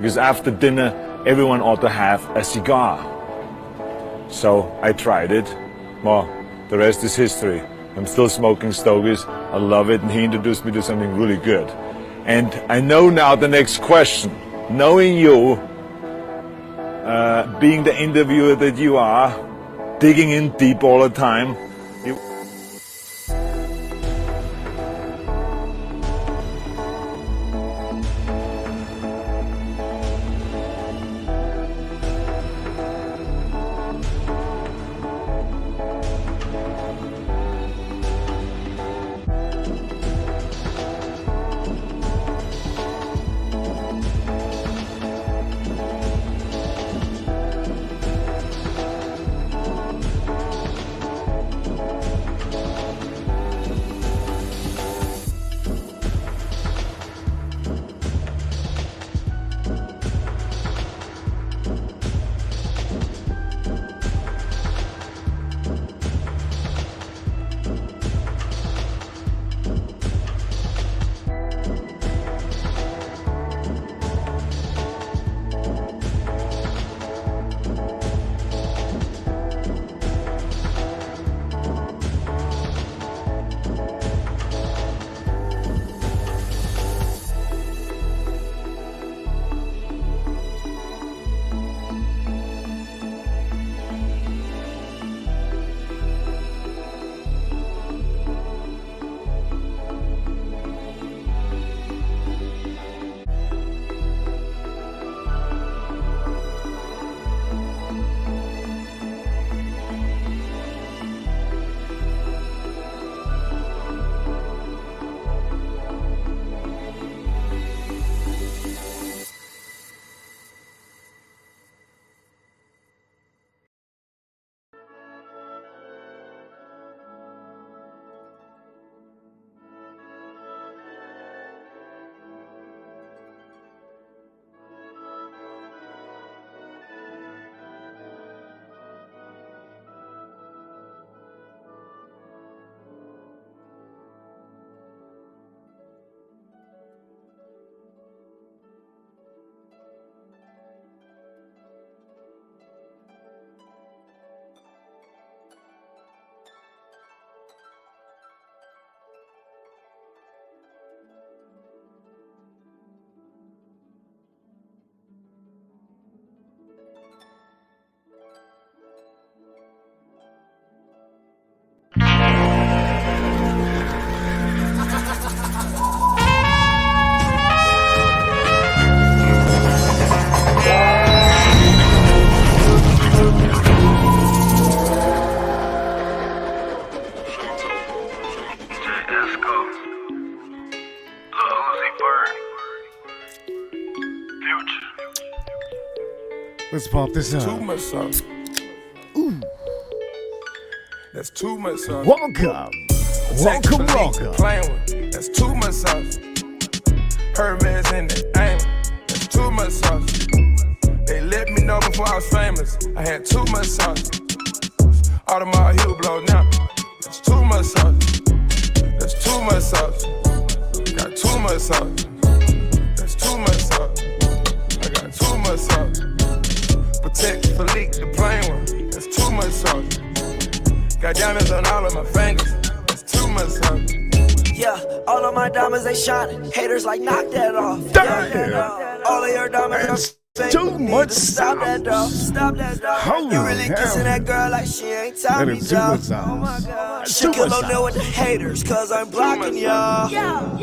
because after dinner everyone ought to have a cigar. So I tried it. Well, the rest is history. I'm still smoking stogies. I love it, and he introduced me to something really good. And I know now the next question. Knowing you, being the interviewer that you are, digging in deep all the time, Let's pump this up. Too much sauce. Ooh. That's too much sauce. Welcome. Welcome, welcome. That's too much sauce. Hermes in the aim. That's too much sauce. They let me know before I was famous. I had too much sauce. Audemars heel blow now. That's too much sauce. That's too much sauce. Got too much sauce. That's too much sauce. I got too much sauce. Protect Philippe, the plain one. That's too much sauce. Got diamonds on all of my fingers. That's too much sauce. Yeah, all of my diamonds they shining. Haters like knock that off. Damn. All of your diamonds are fake. Too much Stop that dog. sauce. Stop that dog. Holy You really hell. kissing that girl like she ain't That Tommy is too much dog. sauce. Oh my God. That's She too can much go deal with the haters, cause I'm blocking y'all. Yeah.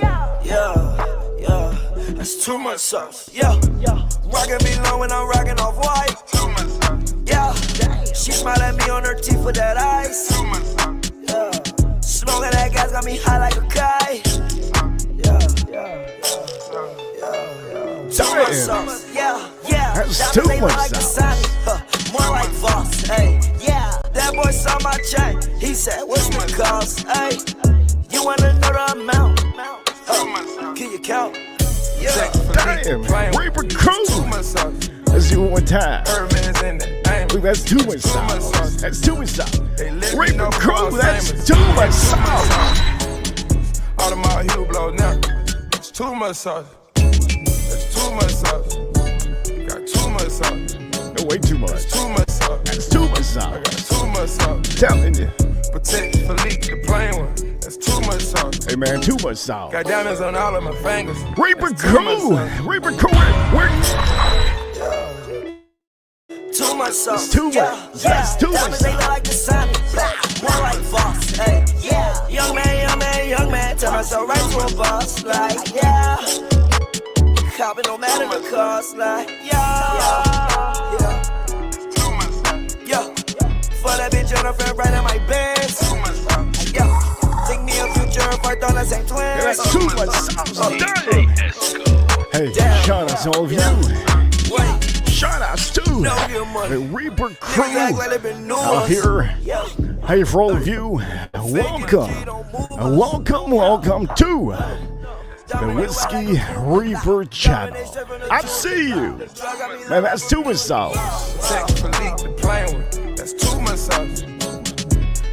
Yeah, that's too much sauce. Yeah, rockin' me low when I'm rockin' off white. Too much sauce. Yeah, she smile at me on her teeth with that ice. Too much sauce. Yeah, smoking that gas got me high like a kite. Too much sauce. Yeah. That's too much like sauce. More like Voss. Hey, yeah. That boy saw my chain. He said, "What's the cost?" Hey, you wanna know the amount? Can you count? Yeah. Damn, Reaper Crew. Too much sauce. Let's do it one time. Hermes in the aim. Look, that's too much Too much sauce. sauce. That's too much sauce. They let me Reaper know before I Crew, was that's famous. too much sauce. Audemars heel blow now. It's too much sauce. It's too much sauce. telling you. Protect Philippe, the plain one. That's too much sauce. Hey man, too much sauce. Got diamonds on all of my fingers. Reaper That's too much Crew! sauce. Reaper Crew! Too much sauce. It's too much. That's too much Diamonds, they look like the sun. More like boss. Hey, yeah. Young man. Tell myself right to a boss. Like, yeah. Copping no matter the cost. Like, yeah. Yeah. For that bitch on the front right in my Benz. Yeah. Take me a future if I thought the same twins. Yeah, that's too much sauce. Hey, shout out to all of you. Shout outs to the Reaper Crew out here. Hey, for all of you, welcome to the Whiskey Reaper channel. I see you. Man, that's too much sauce. Protect Philippe, the plain one. That's too much sauce.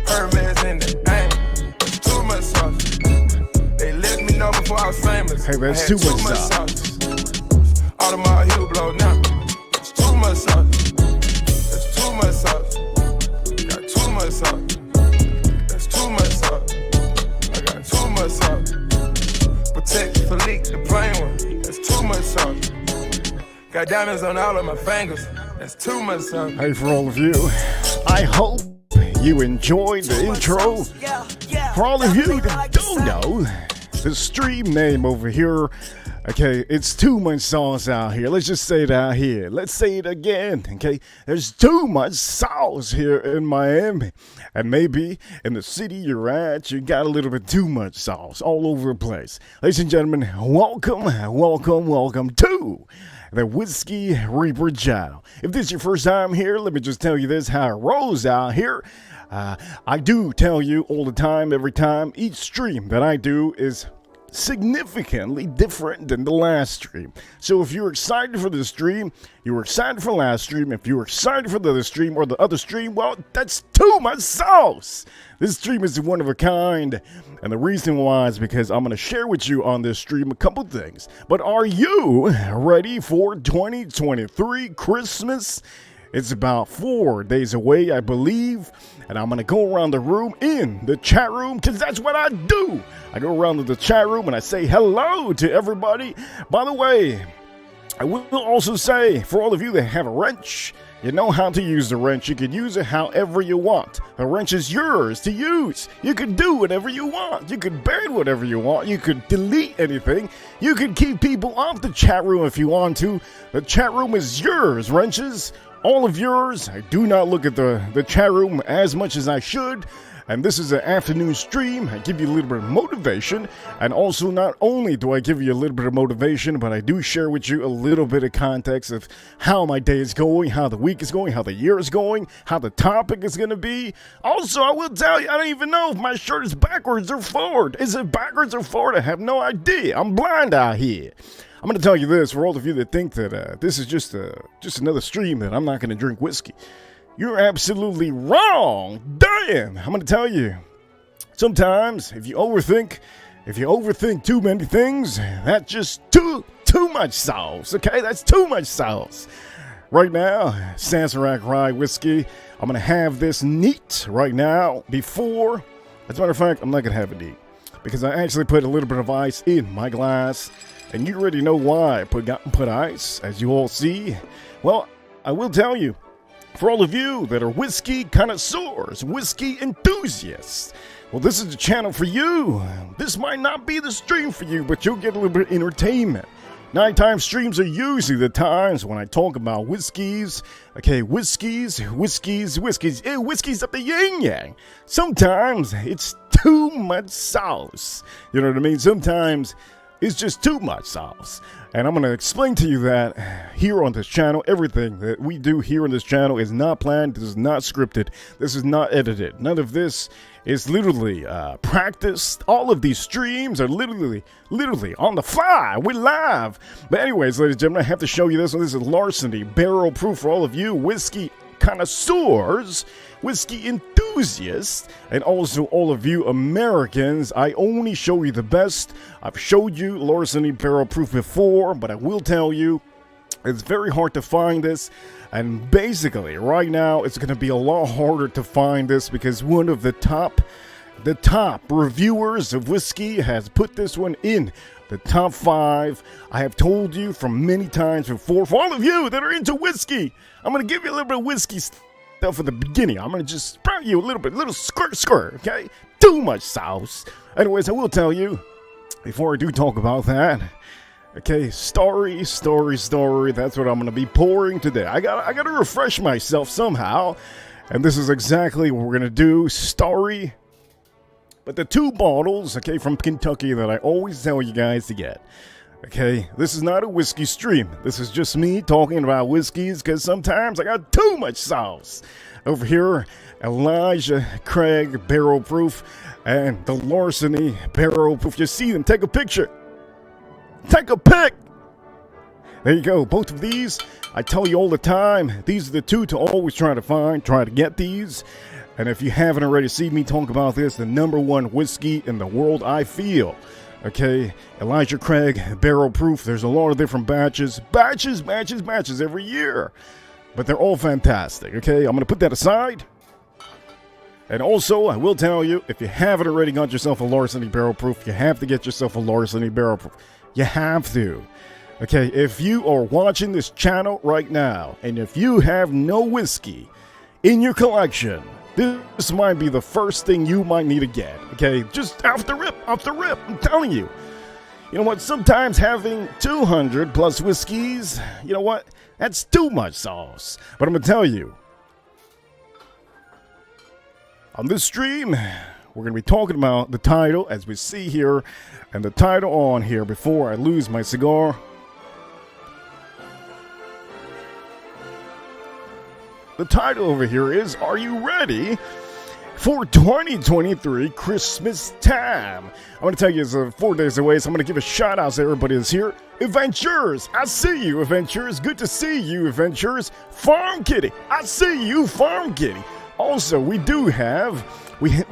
Hermes in the aim. That's too much sauce. They let me know before I was famous. Hey, man, it's too much sauce. All the my heel blow now. That's too much sauce. That's too much sauce. Got too much sauce. That's too much sauce. I got too much sauce. Protect Philippe, the plain one. That's too much sauce. Got diamonds on all of my fingers. That's too much sauce. Hey, for all of you, I hope you enjoyed the intro. For all of you that don't know, the stream name over here, okay, it's too much sauce out here. Let's just say it out here. Let's say it again, okay? There's too much sauce here in Miami. And maybe in the city you're at, you got a little bit too much sauce all over the place. Ladies and gentlemen, welcome to the Whiskey Reaper channel. If this is your first time here, let me just tell you this, how it rolls out here. I do tell you all the time, every time, each stream that I do is significantly different than the last stream. So if you're excited for this stream, you were excited for last stream. If you were excited for the other stream or the other stream, well, that's too much sauce. This stream is one of a kind, and the reason why is because I'm going to share with you on this stream a couple things. But are you ready for 2023 Christmas? It's about 4 days away, I believe, and I'm going to go around the room in the chat room, because that's what I do. I go around to the chat room and I say hello to everybody. By the way, I will also say, for all of you that have a wrench, you know how to use the wrench. You can use it however you want. The wrench is yours to use. You can do whatever you want. You can ban whatever you want. You can delete anything. You can keep people off the chat room if you want to. The chat room is yours, wrenches. All of yours. I do not look at the chat room as much as I should. And this is an afternoon stream. I give you a little bit of motivation. And also, not only do I give you a little bit of motivation, but I do share with you a little bit of context of how my day is going, how the week is going, how the year is going, how the topic is going to be. Also, I will tell you, I don't even know if my shirt is backwards or forward. Is it backwards or forward? I have no idea. I'm blind out here. I'm going to tell you this, for all of you that think that this is just another stream that I'm not going to drink whiskey. You're absolutely wrong. Damn, I'm going to tell you. Sometimes, if you overthink too many things, that's just too much sauce, okay? That's too much sauce. Right now, Sazerac Rye Whiskey, I'm going to have this neat right now before. As a matter of fact, I'm not going to have it neat because I actually put a little bit of ice in my glass. And you already know why I put ice, as you all see. Well, I will tell you, for all of you that are whiskey connoisseurs, whiskey enthusiasts, well, this is the channel for you. This might not be the stream for you, but you'll get a little bit of entertainment. Nighttime streams are usually the times when I talk about whiskeys. Okay, whiskeys of the yin-yang. Sometimes it's too much sauce. You know what I mean? Sometimes it's just too much sauce. And I'm going to explain to you that here on this channel, everything that we do here on this channel is not planned. This is not scripted. This is not edited. None of this is literally practiced. All of these streams are literally on the fly. We're live. But anyways, ladies and gentlemen, I have to show you this one. This is Larceny Barrel Proof for all of you whiskey connoisseurs, whiskey enthusiasts, and also all of you Americans. I only show you the best. I've showed you Larceny Barrel Proof before, but I will tell you, It's very hard to find this, and basically right now it's going to be a lot harder to find this because one of the top reviewers of whiskey has put this one in the top 5. I have told you from many times before, for all of you that are into whiskey, I'm going to give you a little bit of whiskey stuff at the beginning. I'm going to just sprout you a little squirt, okay? Too much sauce. Anyways, I will tell you, before I do talk about that, okay, story. That's what I'm going to be pouring today. I got to refresh myself somehow, and this is exactly what we're going to do, story. But the 2 bottles, okay, from Kentucky that I always tell you guys to get. Okay, this is not a whiskey stream. This is just me talking about whiskeys because sometimes I got too much sauce. Over here, Elijah Craig Barrel Proof and the Larceny Barrel Proof. You see them, take a picture. Take a pic. There you go. Both of these, I tell you all the time, these are the 2 to always try to get these. And if you haven't already seen me talk about this, the #1 whiskey in the world, I feel. Okay, Elijah Craig Barrel Proof. There's a lot of different batches every year. But they're all fantastic, okay? I'm going to put that aside. And also, I will tell you, if you haven't already got yourself a Larceny Barrel Proof, you have to get yourself a Larceny Barrel Proof. You have to. Okay, if you are watching this channel right now, and if you have no whiskey in your collection, this might be the first thing you might need to get, okay? Just off the rip, I'm telling you. You know what, sometimes having 200 plus whiskeys, you know what, that's too much sauce. But I'm gonna tell you, on this stream, we're gonna be talking about the title, as we see here, and the title on here, before I lose my cigar. The title over here is, Are You Ready for 2023 Christmas Time? I'm going to tell you it's 4 days away, so I'm going to give a shout out to everybody that's here. Adventures, I see you, Adventures. Good to see you, Adventures. Farm Kitty, I see you, Farm Kitty. Also, we do have, I'm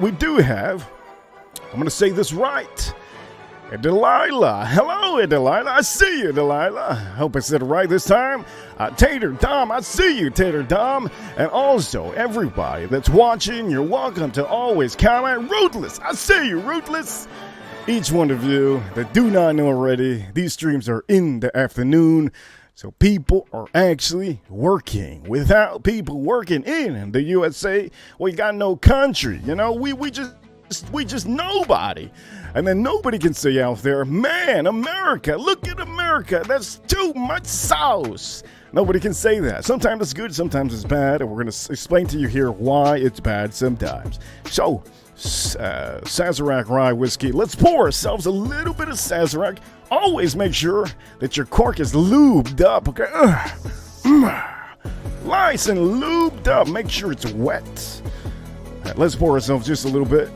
going to say this right, Delilah. Hello, Delilah. I see you, Delilah. Hope I said it right this time. Tater Dom, I see you, Tater Dom. And also, everybody that's watching, you're welcome to always comment. Ruthless, I see you, Ruthless. Each one of you that do not know already, these streams are in the afternoon. So people are actually working. Without people working in the USA, we got no country. You know, we just nobody. And then nobody can say out there, man, America, look at America, that's too much sauce. Nobody can say that. Sometimes it's good, sometimes it's bad, and we're going to explain to you here why it's bad sometimes. So, Sazerac Rye Whiskey. Let's pour ourselves a little bit of Sazerac. Always make sure that your cork is lubed up, okay? Nice and lubed up. Make sure it's wet. Right, let's pour ourselves just a little bit.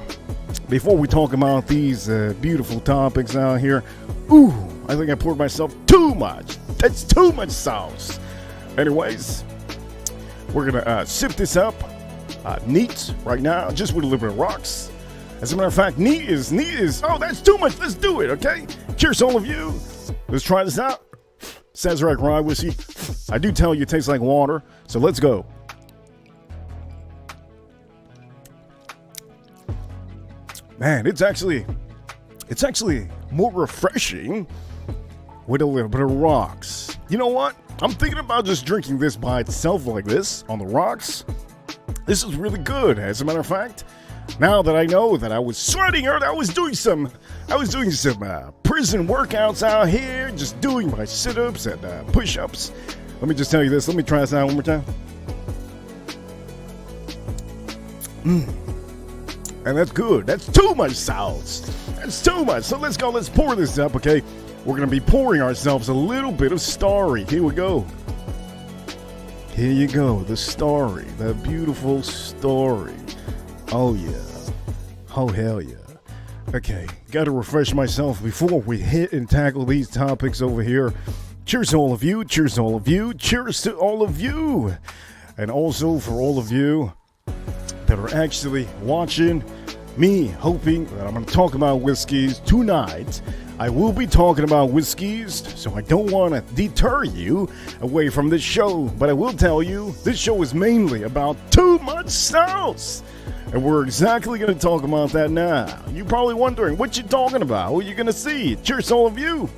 Before we talk about these beautiful topics out here, ooh, I think I poured myself too much. That's too much sauce. Anyways, we're gonna sip this up neat right now, just with a little bit of rocks. As a matter of fact, neat is, oh, that's too much. Let's do it, okay? Cheers, all of you. Let's try this out. Sazerac Rye Whiskey. I do tell you it tastes like water, so let's go. Man, it's actually more refreshing with a little bit of rocks. You know what? I'm thinking about just drinking this by itself like this on the rocks. This is really good. As a matter of fact, now that I know that I was sweating earlier, I was doing some prison workouts out here, just doing my sit-ups and push-ups. Let me just tell you this. Let me try this out one more time. And that's good. That's too much sauce. That's too much. So let's go. Let's pour this up, okay? We're going to be pouring ourselves a little bit of Starry. Here we go. Here you go. The Starry. The beautiful Starry. Oh, yeah. Oh, hell yeah. Okay. Got to refresh myself before we hit and tackle these topics over here. Cheers to all of you. Cheers to all of you. Cheers to all of you. And also for all of you that are actually watching me, hoping that I'm going to talk about whiskeys tonight. I will be talking about whiskeys, so I don't want to deter you away from this show, but I will tell you, this show is mainly about too much sauce. And we're exactly going to talk about that now. You're probably wondering, what you talking about? What you going to see? Cheers, all of you.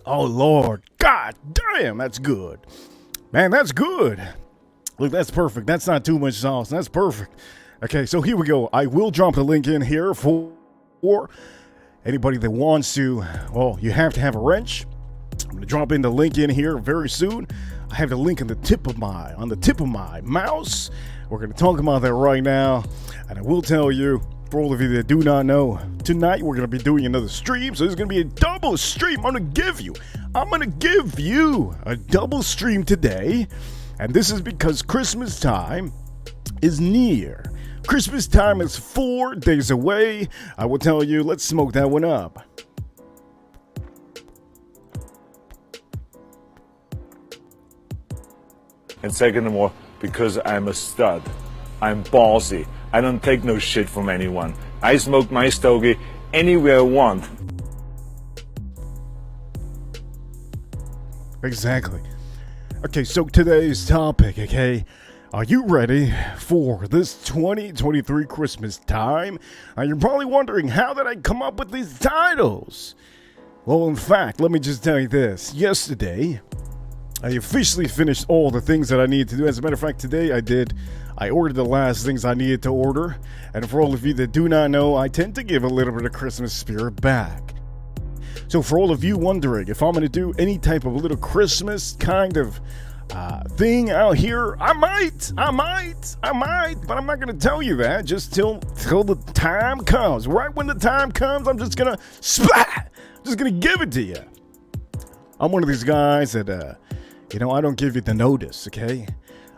Oh, Lord. God damn, that's good. Man, that's good. Look, that's perfect. That's not too much sauce. That's perfect. Okay, so here we go. I will drop the link in here for anybody that wants to. Well, you have to have a wrench. I'm going to drop in the link in here very soon. I have the link on the tip of my mouse. We're going to talk about that right now. And I will tell you, for all of you that do not know, tonight we're going to be doing another stream. So there's going to be a double stream. I'm going to give you a double stream today. And this is because Christmas time is near. Christmas time is 4 days away. I will tell you, let's smoke that one up. And second of all, because I'm a stud. I'm ballsy. I don't take no shit from anyone. I smoke my stogie anywhere I want. Exactly. Okay, so today's topic, okay? Are you ready for this 2023 Christmas time? You're probably wondering, how did I come up with these titles? Well, in fact, let me just tell you this. Yesterday, I officially finished all the things that I needed to do. As a matter of fact, today I ordered the last things I needed to order. And for all of you that do not know, I tend to give a little bit of Christmas spirit back. So for all of you wondering if I'm going to do any type of little Christmas kind of thing out here, I might, but I'm not going to tell you that just till the time comes. Right when the time comes, I'm just going to splat. I'm just going to give it to you. I'm one of these guys that, I don't give you the notice, okay?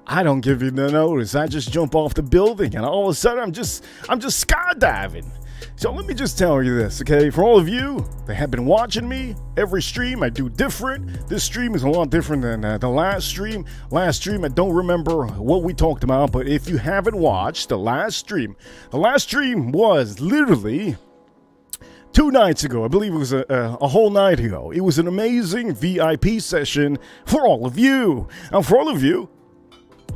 I don't give you the notice. I just jump off the building and all of a sudden I'm just skydiving. So let me just tell you this, okay? For all of you that have been watching me, every stream I do different. This stream is a lot different than the last stream. Last stream, I don't remember what we talked about, but if you haven't watched the last stream was literally 2 nights ago. I believe it was a whole night ago. It was an amazing VIP session for all of you. And for all of you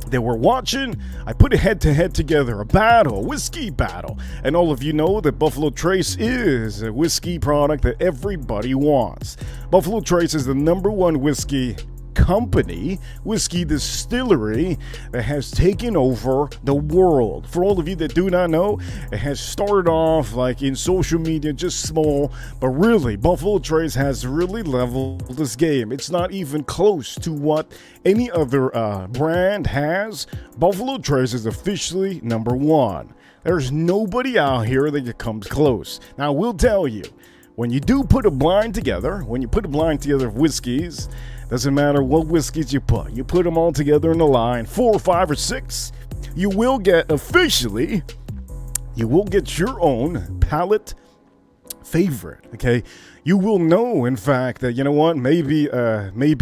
that were watching, I put a head-to-head together, a whiskey battle. And all of you know that Buffalo Trace is a whiskey product that everybody wants. Buffalo Trace is the #1 whiskey company, whiskey distillery that has taken over the world. For all of you that do not know, it has started off like in social media, just small, but really Buffalo Trace has really leveled this game. It's not even close to what any other brand has. Buffalo Trace is officially #1. There's nobody out here that comes close. Now, I will tell you, when you do put a blind together, of whiskeys, doesn't matter what whiskeys you put them all together in a line, 4, 5, or 6, you will get your own palate favorite, okay? You will know, in fact, that, you know what, maybe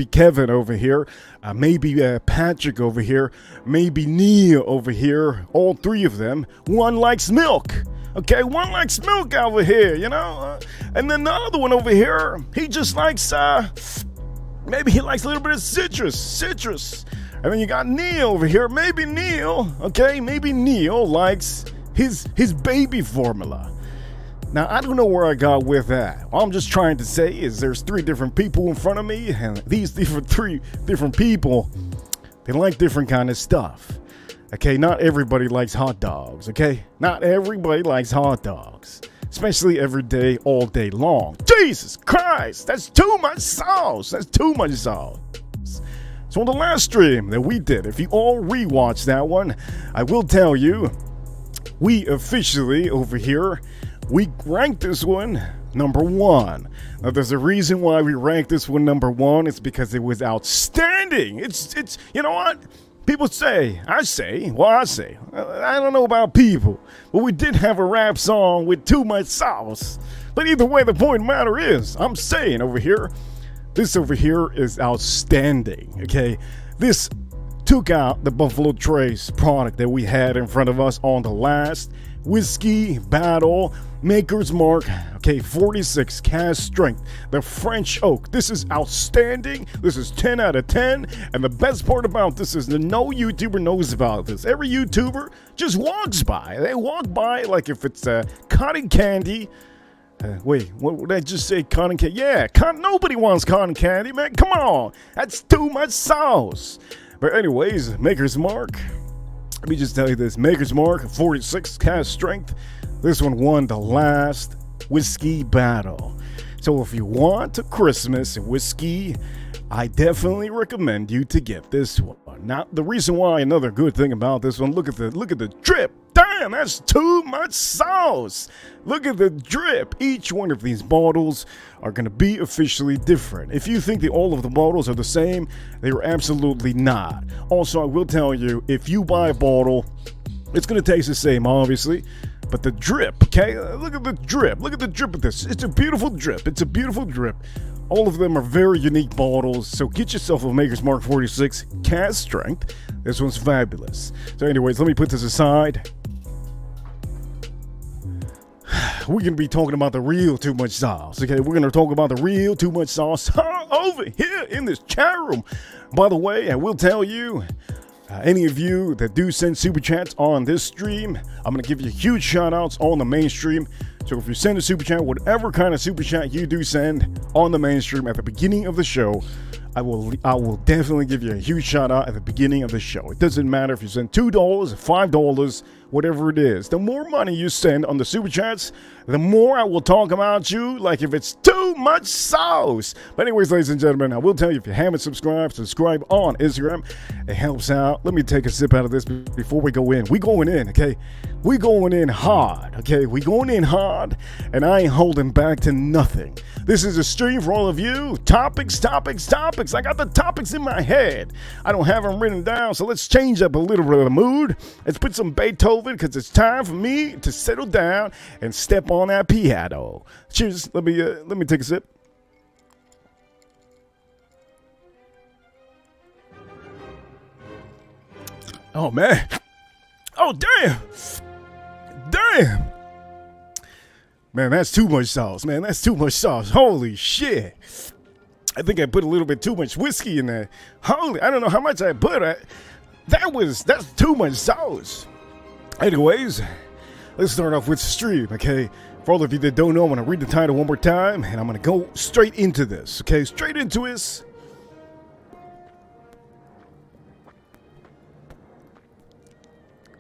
Kevin over here, maybe Patrick over here, maybe Neil over here, all 3 of them, one likes milk. Okay, one likes milk over here, and then the other one over here, he just likes, maybe he likes a little bit of citrus. And then you got Neil over here. Maybe Neil likes his baby formula. Now, I don't know where I got with that. All I'm just trying to say is there's 3 different people in front of me, and these 3 different people, they like different kind of stuff. Okay, not everybody likes hot dogs, okay? Not everybody likes hot dogs. Especially every day, all day long. Jesus Christ, that's too much sauce. So on the last stream that we did, if you all rewatched that one, I will tell you, we officially over here, we ranked this one #1. Now, there's a reason why we ranked this one #1. It's because it was outstanding. It's you know what? People say, I say, I don't know about people, but we did have a rap song with too much sauce. But either way, the point of the matter is, I'm saying over here, this over here is outstanding, okay? This took out the Buffalo Trace product that we had in front of us on the last Whiskey Battle, Maker's Mark, okay, 46 cast strength, the French Oak. This is outstanding. This is 10 out of 10. And the best part about this is that no YouTuber knows about this. Every YouTuber just walks by. They walk by like if it's cotton candy. Wait, what would I just say? Cotton candy? Yeah, nobody wants cotton candy, man. Come on. That's too much sauce. But anyways, Maker's Mark. Let me just tell you this. Maker's Mark, 46 cast strength. This one won the last whiskey battle. So if you want a Christmas whiskey, I definitely recommend you to get this one. Now, the reason why, another good thing about this one, look at the drip. Damn, that's too much sauce. Look at the drip. Each one of these bottles are going to be officially different. If you think that all of the bottles are the same, they are absolutely not. Also, I will tell you, if you buy a bottle, it's going to taste the same, obviously. But the drip, okay? Look at the drip. Look at the drip of this. It's a beautiful drip. It's a beautiful drip. All of them are very unique bottles, so get yourself a Maker's Mark 46 cast strength. This one's fabulous. So anyways, let me put this aside. We're going to be talking about the real too much sauce, okay? We're going to talk about the real too much sauce over here in this chat room. By the way, I will tell you, any of you that do send super chats on this stream, I'm going to give you huge shout outs on the mainstream. So if you send a super chat, whatever kind of super chat you do send on the mainstream at the beginning of the show, I will definitely give you a huge shout out at the beginning of the show. It doesn't matter if you send $2, $5, whatever it is. The more money you send on the super chats, the more I will talk about you like if it's too much sauce. But anyways, ladies and gentlemen, I will tell you, if you haven't subscribed, subscribe on Instagram. It helps out. Let me take a sip out of this before we go in. We going in, okay? We going in hard, okay? We going in hard, and I ain't holding back to nothing. This is a stream for all of you. Topics. I got the topics in my head. I don't have them written down, so let's change up a little bit of the mood. Let's put some Beethoven, because it's time for me to settle down and step on that piano. Cheers. Let me take a sip. Oh, man. Oh, damn. Man, that's too much sauce, man. That's too much sauce. Holy shit. I think I put a little bit too much whiskey in there. I don't know how much I put. That's too much sauce. Anyways, let's start off with the stream, okay? For all of you that don't know, I'm going to read the title one more time, and I'm going to go straight into this, okay? Straight into this.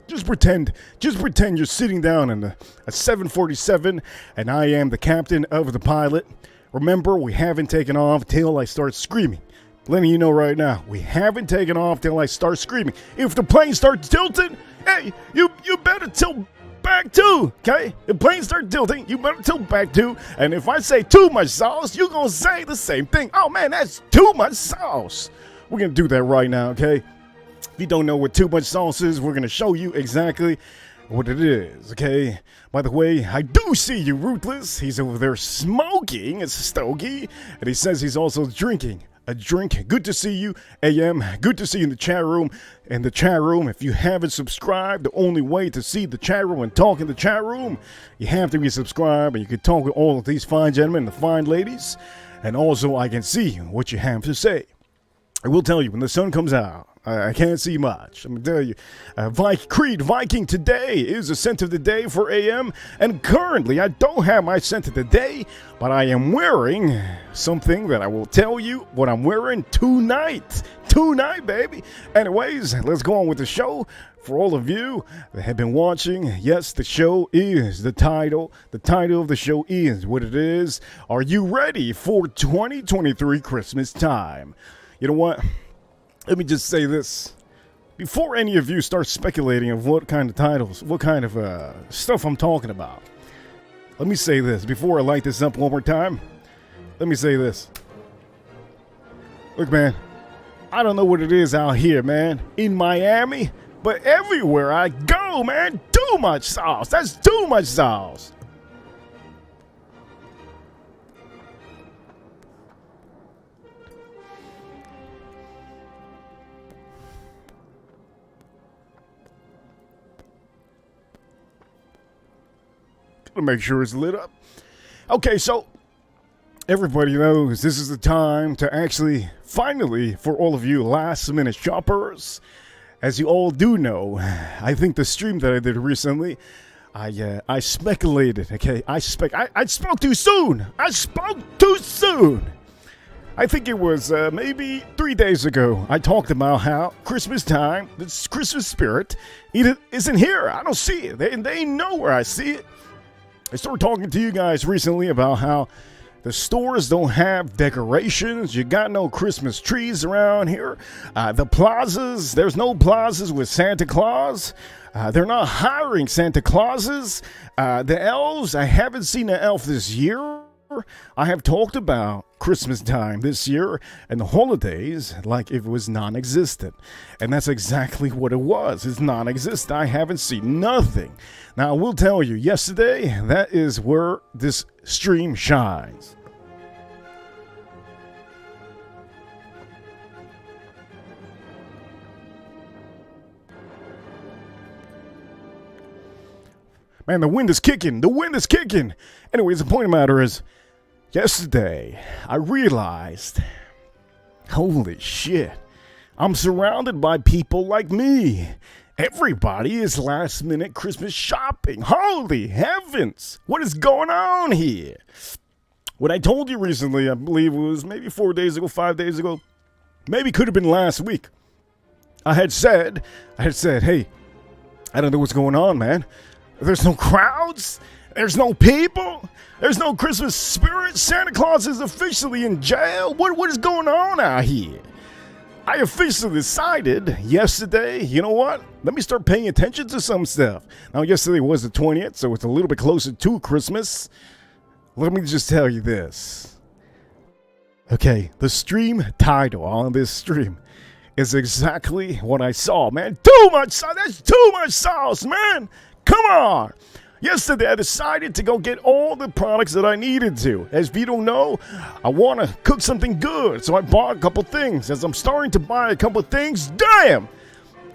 Just pretend you're sitting down in a 747, and I am the captain of the pilot. Remember, we haven't taken off till I start screaming. Letting you know right now, we haven't taken off till I start screaming. If the plane starts tilting, hey, you better tilt back too, okay? If plane starts tilting, you better tilt back too. And if I say too much sauce, you're gonna say the same thing. Oh man, that's too much sauce. We're gonna do that right now, okay? If you don't know what too much sauce is, we're going to show you exactly what it is, okay? By the way, I do see you, Ruthless. He's over there smoking. It's a stogie. And he says he's also drinking a drink. Good to see you, AM. Good to see you in the chat room. In the chat room, if you haven't subscribed, the only way to see the chat room and talk in the chat room, you have to be subscribed. And you can talk with all of these fine gentlemen and the fine ladies. And also, I can see what you have to say. I will tell you, when the sun comes out, I can't see much. I'm going to tell you, Creed Viking today is the scent of the day for AM. And currently, I don't have my scent of the day, but I am wearing something that I will tell you what I'm wearing tonight. Tonight, baby. Anyways, let's go on with the show. For all of you that have been watching, yes, the show is the title. The title of the show is what it is. Are you ready for 2023 Christmas time? You know what? Let me just say this. Before any of you start speculating of what kind of titles, what kind of stuff I'm talking about, let me say this. Before I light this up one more time, let me say this. Look, man, I don't know what it is out here, man, in Miami, but everywhere I go, man, too much sauce. That's too much sauce. to make sure it's lit up. Okay, so everybody knows this is the time to actually, finally, for all of you last-minute shoppers, as you all do know, I think the stream that I did recently, I speculated, okay? I spoke too soon! I spoke too soon! I think it was maybe 3 days ago, I talked about how Christmas time, this Christmas spirit, isn't here. I don't see it. They know where I see it. I started talking to you guys recently about how the stores don't have decorations. You got no Christmas trees around here. The plazas, there's no plazas with Santa Claus. They're not hiring Santa Clauses. The elves, I haven't seen an elf this year. I have talked about Christmas time this year and the holidays like if it was non-existent. And that's exactly what it was. It's non-existent. I haven't seen nothing. Now, I will tell you, yesterday, that is where this stream shines. Man, the wind is kicking. The wind is kicking. Anyways, the point of the matter is, yesterday, I realized, holy shit, I'm surrounded by people like me. Everybody is last minute Christmas shopping. Holy heavens, what is going on here? What I told you recently, I believe it was maybe 4 days ago, 5 days ago, maybe could have been last week. I had said, hey, I don't know what's going on, man. There's no crowds. There's no people. There's no Christmas spirit. Santa Claus is officially in jail. What is going on out here? I officially decided yesterday, you know what? Let me start paying attention to some stuff. Now, yesterday was the 20th, so it's a little bit closer to Christmas. Let me just tell you this. Okay, the stream title on this stream is exactly what I saw, man. Too much sauce. That's too much sauce, man. Come on. Yesterday, I decided to go get all the products that I needed to. As if you don't know, I want to cook something good. So I bought a couple things. As I'm starting to buy a couple things, damn!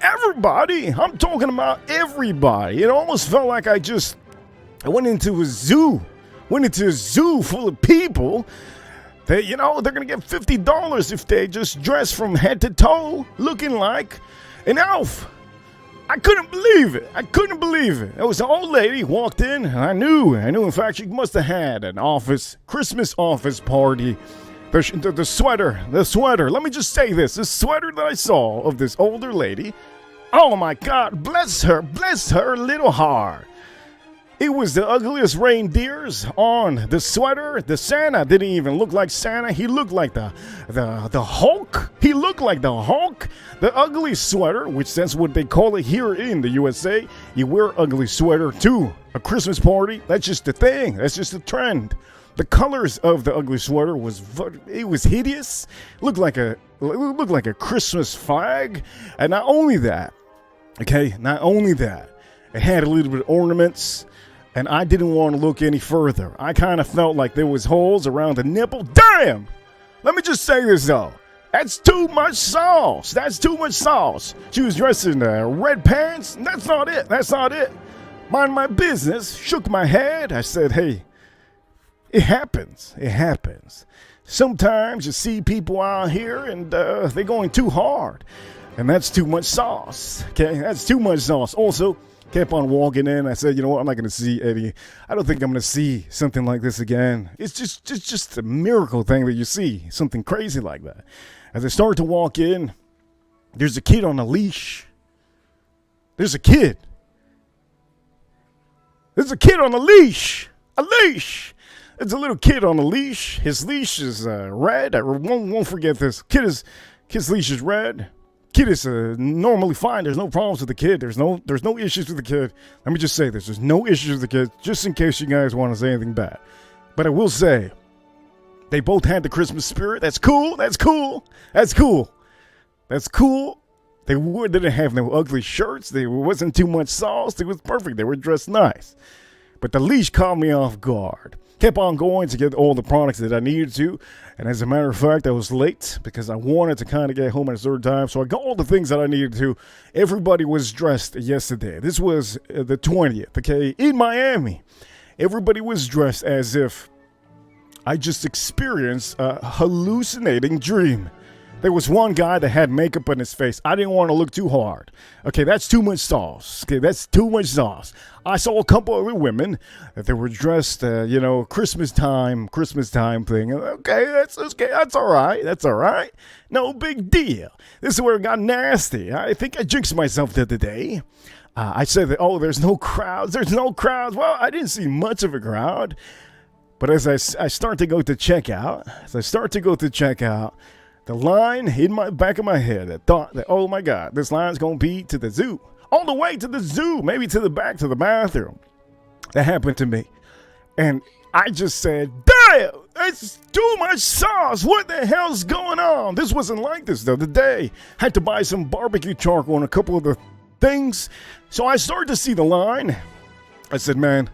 Everybody! I'm talking about everybody. It almost felt like I went into a zoo. Went into a zoo full of people. They're going to get $50 if they just dress from head to toe looking like an elf. I couldn't believe it. It was an old lady walked in, and I knew. In fact, she must have had an Christmas office party. The sweater. Let me just say this. The sweater that I saw of this older lady, oh my God, bless her little heart. It was the ugliest reindeers on the sweater. The Santa didn't even look like Santa. He looked like the Hulk. He looked like the Hulk. The ugly sweater, which that's what they call it here in the USA. You wear ugly sweater to a Christmas party. That's just the thing. That's just the trend. The colors of the ugly sweater was hideous. It looked like a Christmas flag. And not only that, it had a little bit of ornaments. And I didn't want to look any further. I kind of felt like there was holes around the nipple. Damn! Let me just say this, though. That's too much sauce. She was dressed in red pants. That's not it. Mind my business. Shook my head. I said, hey, it happens. Sometimes you see people out here and they're going too hard. And that's too much sauce. Okay, that's too much sauce. Also, kept on walking in. I said, you know what? I'm not going to see any. I don't think I'm going to see something like this again. It's just a miracle thing that you see something crazy like that. As I started to walk in, there's a kid on a leash. There's a kid on a leash. A leash. There's a little kid on a leash. His leash is red. I won't forget this. Kid's leash is red. Kid is normally fine. There's no problems with the kid. There's no issues with the kid. Let me just say this. There's no issues with the kid, just in case you guys want to say anything bad. But I will say, they both had the Christmas spirit. That's cool. They didn't have no ugly shirts. There wasn't too much sauce. It was perfect. They were dressed nice. But the leash caught me off guard. Kept on going to get all the products that I needed to. And as a matter of fact, I was late because I wanted to kind of get home at a certain time. So I got all the things that I needed to. Everybody was dressed yesterday. This was the 20th, okay, in Miami. Everybody was dressed as if I just experienced a hallucinating dream. There was one guy that had makeup on his face. I didn't want to look too hard. Okay, that's too much sauce. Okay, that's too much sauce. I saw a couple of women that they were dressed, Christmas time thing. Okay, that's all right. That's all right. No big deal. This is where it got nasty. I think I jinxed myself the other day. I said that, there's no crowds. There's no crowds. Well, I didn't see much of a crowd. But as I start to go to checkout, the line in my back of my head, I thought that, oh my God, this line's going to be to the zoo. All the way to the zoo, maybe to the back to the bathroom. That happened to me. And I just said, damn, it's too much sauce. What the hell's going on? This wasn't like this the other day. Had to buy some barbecue charcoal and a couple of the things. So I started to see the line. I said, man,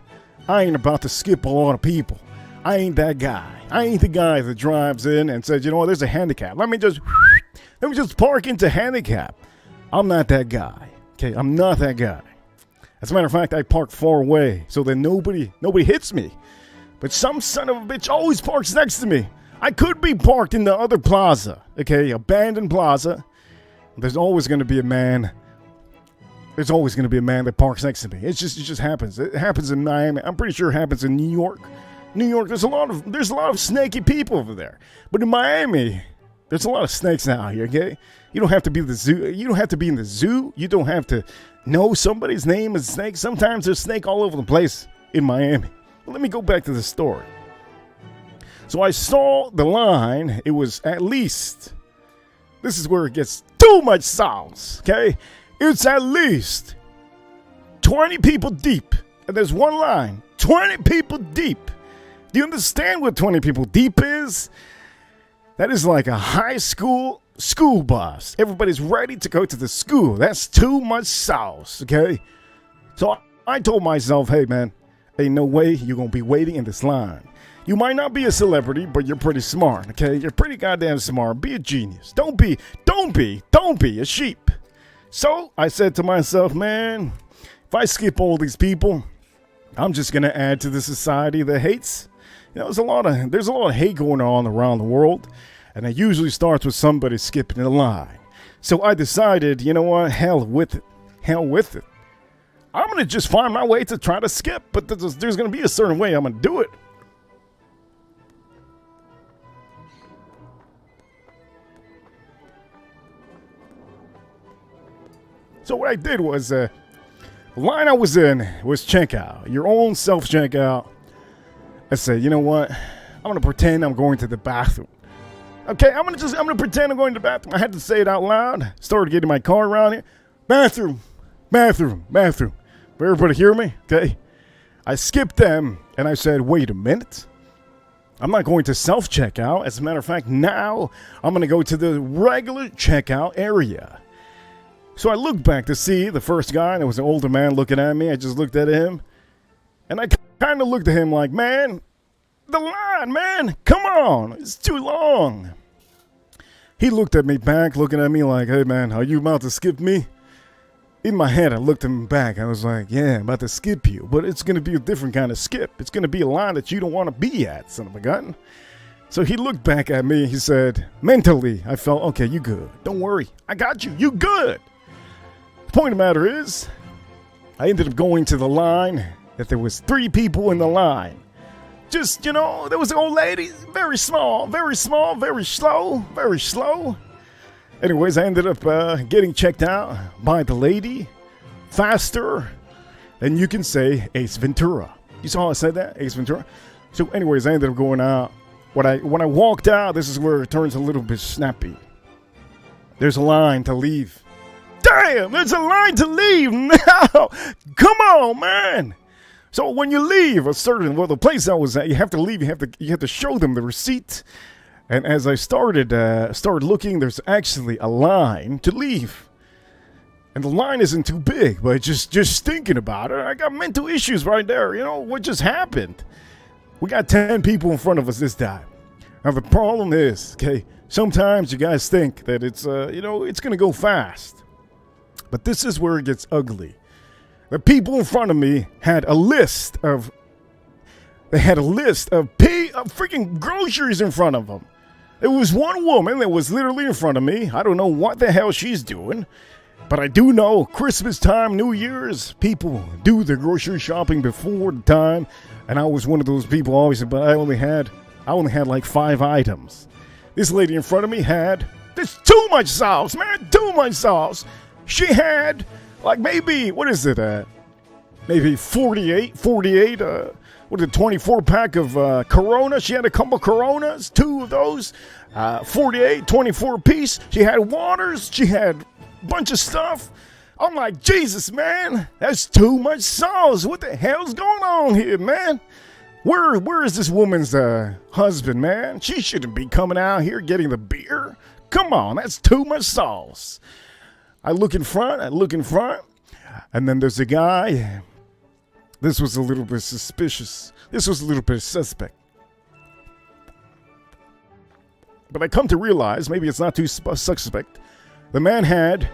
I ain't about to skip a lot of people. I ain't that guy. I ain't the guy that drives in and says, you know what, there's a handicap. Let me just park into handicap. I'm not that guy. Okay, I'm not that guy. As a matter of fact, I park far away so that nobody hits me. But some son of a bitch always parks next to me. I could be parked in the other plaza. Okay, abandoned plaza. There's always going to be a man. There's always going to be a man that parks next to me. It just happens. It happens in Miami. I'm pretty sure it happens in New York. New York, there's a lot of snaky people over there. But in Miami, there's a lot of snakes out here, okay? You don't have to be the zoo. You don't have to be in the zoo. You don't have to know somebody's name is snake. Sometimes there's snake all over the place in Miami. But let me go back to the story. So I saw the line. It was at least, this is where it gets too much sauce, okay? It's at least 20 people deep. And there's one line, 20 people deep. Do you understand what 20 people deep is? That is like a high school bus. Everybody's ready to go to the school. That's too much sauce, okay? So I told myself, hey, man, ain't no way you're going to be waiting in this line. You might not be a celebrity, but you're pretty smart, okay? You're pretty goddamn smart. Be a genius. Don't be a sheep. So I said to myself, man, if I skip all these people, I'm just going to add to the society that hates. There's a lot of hate going on around the world, and it usually starts with somebody skipping the line. So I decided, you know what, hell with it. I'm going to just find my way to try to skip, but there's going to be a certain way I'm going to do it. So what I did was, the line I was in was checkout, your own self-checkout. I said, you know what? I'm going to pretend I'm going to the bathroom. Okay, I'm going to pretend I'm going to the bathroom. I had to say it out loud. Started getting my car around here. Bathroom. For everybody hear me? Okay. I skipped them and I said, wait a minute. I'm not going to self-checkout. As a matter of fact, now I'm going to go to the regular checkout area. So I looked back to see the first guy. There was an older man looking at me. I just looked at him. And I kind of looked at him like, man, the line, man, come on, it's too long. He looked at me back, looking at me like, hey, man, are you about to skip me? In my head, I looked at him back. I was like, yeah, I'm about to skip you, but it's going to be a different kind of skip. It's going to be a line that you don't want to be at, son of a gun. So he looked back at me. He said, mentally, I felt, okay, you good. Don't worry. I got you. You good. The point of the matter is, I ended up going to the line. That there was 3 people in the line. Just, there was an old lady, very small, very slow. Anyways, I ended up getting checked out by the lady faster than you can say Ace Ventura. You saw how I said that? Ace Ventura? So anyways, I ended up going out. When I walked out, this is where it turns a little bit snappy. There's a line to leave. Damn, there's a line to leave now. Come on, man. So when you leave the place I was at, you have to leave. You have to show them the receipt. And as I started looking, there's actually a line to leave. And the line isn't too big, but just thinking about it, I got mental issues right there. What just happened? We got 10 people in front of us this time. Now the problem is, okay, sometimes you guys think that it's it's gonna go fast. But this is where it gets ugly. The people in front of me had a list of They had a list of freaking groceries in front of them. There was one woman that was literally in front of me. I don't know what the hell she's doing. But I do know Christmas time, New Year's, people do their grocery shopping before the time. And I was one of those people always, but I only had like 5 items. This lady in front of me had, there's too much sauce, man, too much sauce. She had, like maybe, what is it, maybe 48, what is it, 24 pack of Corona. She had a couple Coronas, 2 of those, 48, 24 piece. She had waters, she had a bunch of stuff. I'm like, Jesus, man, that's too much sauce. What the hell's going on here, man? Where is this woman's husband, man? She shouldn't be coming out here getting the beer. Come on, that's too much sauce. I look in front, and then there's a guy. This was a little bit suspicious. This was a little bit suspect. But I come to realize, maybe it's not too suspect, the man had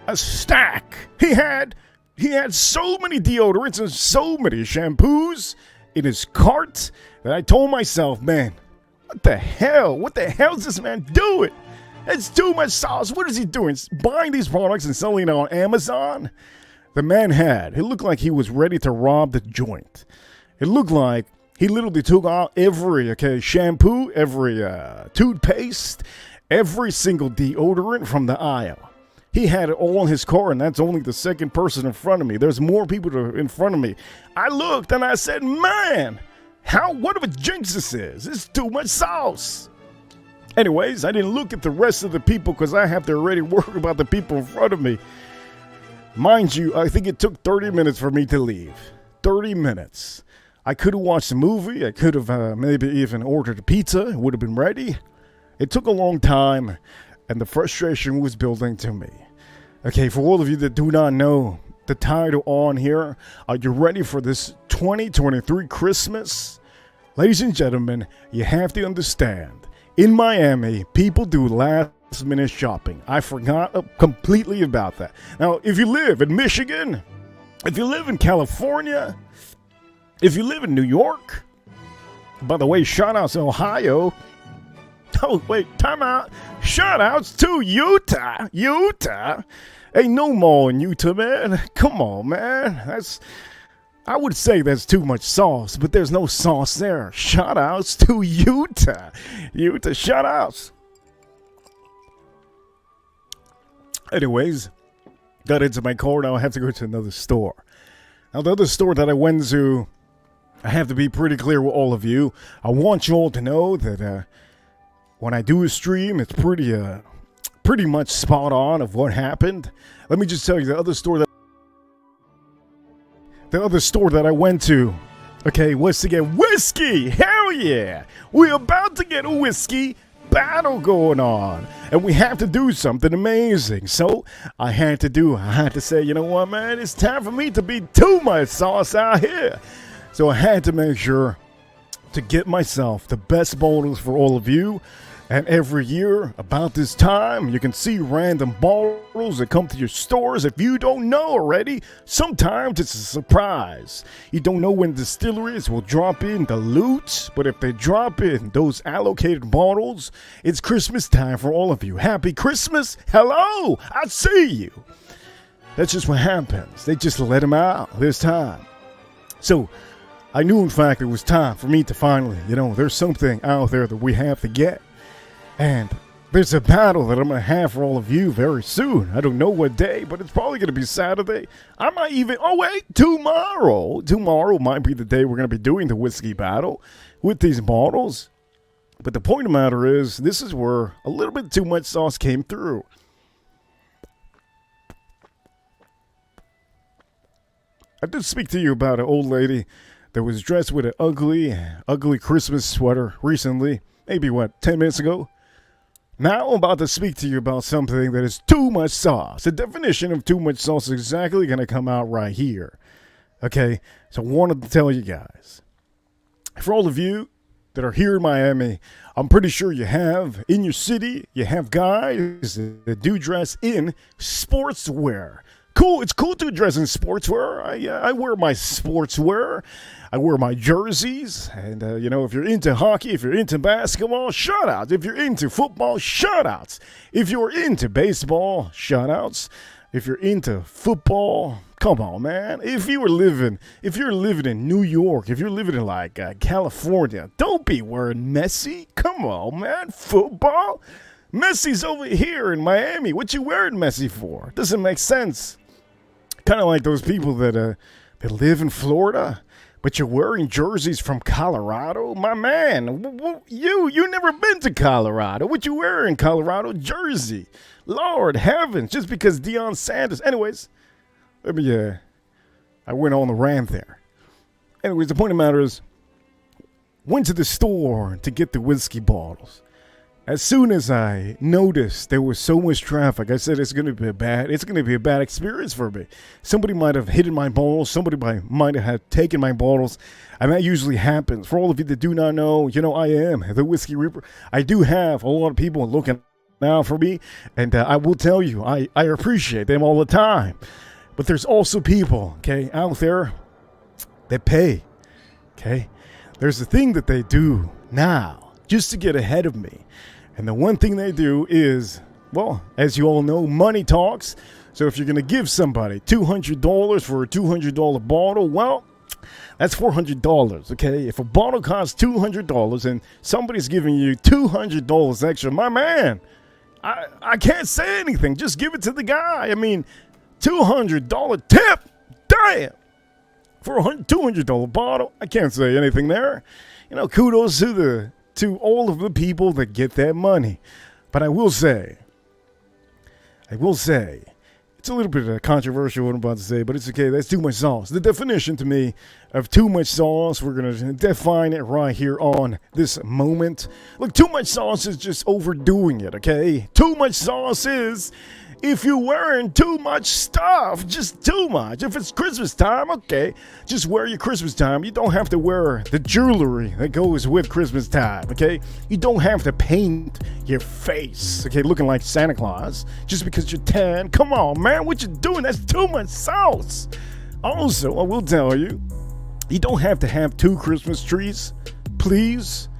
a stack. He had so many deodorants and so many shampoos in his cart that I told myself, man, what the hell? What the hell is this man doing? It's too much sauce. What is he doing? Buying these products and selling it on Amazon? The man it looked like he was ready to rob the joint. It looked like he literally took out every shampoo, every toothpaste, every single deodorant from the aisle. He had it all in his car, and that's only the second person in front of me. There's more people in front of me. I looked, and I said, man, what of a jinx this is? It's too much sauce. Anyways, I didn't look at the rest of the people because I have to already worry about the people in front of me. Mind you, I think it took 30 minutes for me to leave. 30 minutes. I could have watched a movie. I could have maybe even ordered a pizza. It would have been ready. It took a long time, and the frustration was building to me. Okay, for all of you that do not know the title on here, are you ready for this 2023 Christmas? Ladies and gentlemen, you have to understand, in Miami, people do last-minute shopping. I forgot completely about that. Now, if you live in Michigan, if you live in California, if you live in New York, by the way, shout-outs to Ohio. Oh, wait, time out. Shout-outs to Utah. Utah? Ain't no mall in Utah, man. Come on, man. I would say that's too much sauce, but there's no sauce there. Shout-outs to Utah. Utah, shout-outs. Anyways, got into my car. Now I have to go to another store. Now, the other store that I went to, I have to be pretty clear with all of you. I want you all to know that when I do a stream, it's pretty much spot on of what happened. Let me just tell you, the other store that I went to, okay, was to get whiskey. Hell yeah! We're about to get a whiskey battle going on, and we have to do something amazing. So I had to say, you know what, man, it's time for me to be too much sauce out here. So I had to make sure to get myself the best bottles for all of you. And every year, about this time, you can see random bottles that come to your stores. If you don't know already, sometimes it's a surprise. You don't know when distilleries will drop in the loot, but if they drop in those allocated bottles, it's Christmas time for all of you. Happy Christmas! Hello! I see you! That's just what happens. They just let them out this time. So, I knew, in fact, it was time for me to finally, there's something out there that we have to get. And there's a battle that I'm going to have for all of you very soon. I don't know what day, but it's probably going to be Saturday. I might even, tomorrow. Tomorrow might be the day we're going to be doing the whiskey battle with these bottles. But the point of the matter is, this is where a little bit too much sauce came through. I did speak to you about an old lady that was dressed with an ugly Christmas sweater recently. Maybe, 10 minutes ago? Now I'm about to speak to you about something that is too much sauce. The definition of too much sauce is exactly going to come out right here. Okay, so I wanted to tell you guys. For all of you that are here in Miami, I'm pretty sure you have, in your city, you have guys that do dress in sportswear. cool. It's cool to dress in sportswear. I wear my sportswear. I wear my jerseys. And, if you're into hockey, if you're into basketball, shoutouts. If you're into football, shoutouts. If you're into baseball, shoutouts. If you're into football, come on, man. If you're living in New York, if you're living in like California, don't be wearing Messi. Come on, man. Football. Messi's over here in Miami. What you wearing Messi for? Doesn't make sense. Kind of like those people that live in Florida, but you're wearing jerseys from Colorado. My man, you never been to Colorado. What you wearing, Colorado jersey? Lord heavens, just because Deion Sanders. Anyways, I went on the rant there. Anyways, the point of the matter is, went to the store to get the whiskey bottles. As soon as I noticed there was so much traffic, I said it's going to be a bad experience for me. Somebody might have hidden my bottles. Somebody might have taken my bottles. And that usually happens. For all of you that do not know, I am the Whiskey Reaper. I do have a lot of people looking out for me. And I will tell you, I appreciate them all the time. But there's also people, out there that pay, There's a thing that they do now just to get ahead of me. And the one thing they do is, well, as you all know, money talks. So if you're going to give somebody $200 for a $200 bottle, well, that's $400, okay? If a bottle costs $200 and somebody's giving you $200 extra, my man, I can't say anything. Just give it to the guy. I mean, $200 tip, damn. For a $200 bottle, I can't say anything there. Kudos to all of the people that get that money. But I will say, it's a little bit controversial what I'm about to say, but it's okay. That's too much sauce. The definition to me of too much sauce, we're going to define it right here on this moment. Look, too much sauce is just overdoing it, okay? Too much sauce is if you're wearing too much stuff, just too much. If it's Christmas time, okay, just wear your Christmas time. You don't have to wear the jewelry that goes with Christmas time, okay? You don't have to paint your face, okay, looking like Santa Claus just because you're tan. Come on, man, what you doing? That's too much sauce. Also, I will tell you, you don't have to have 2 Christmas trees, please.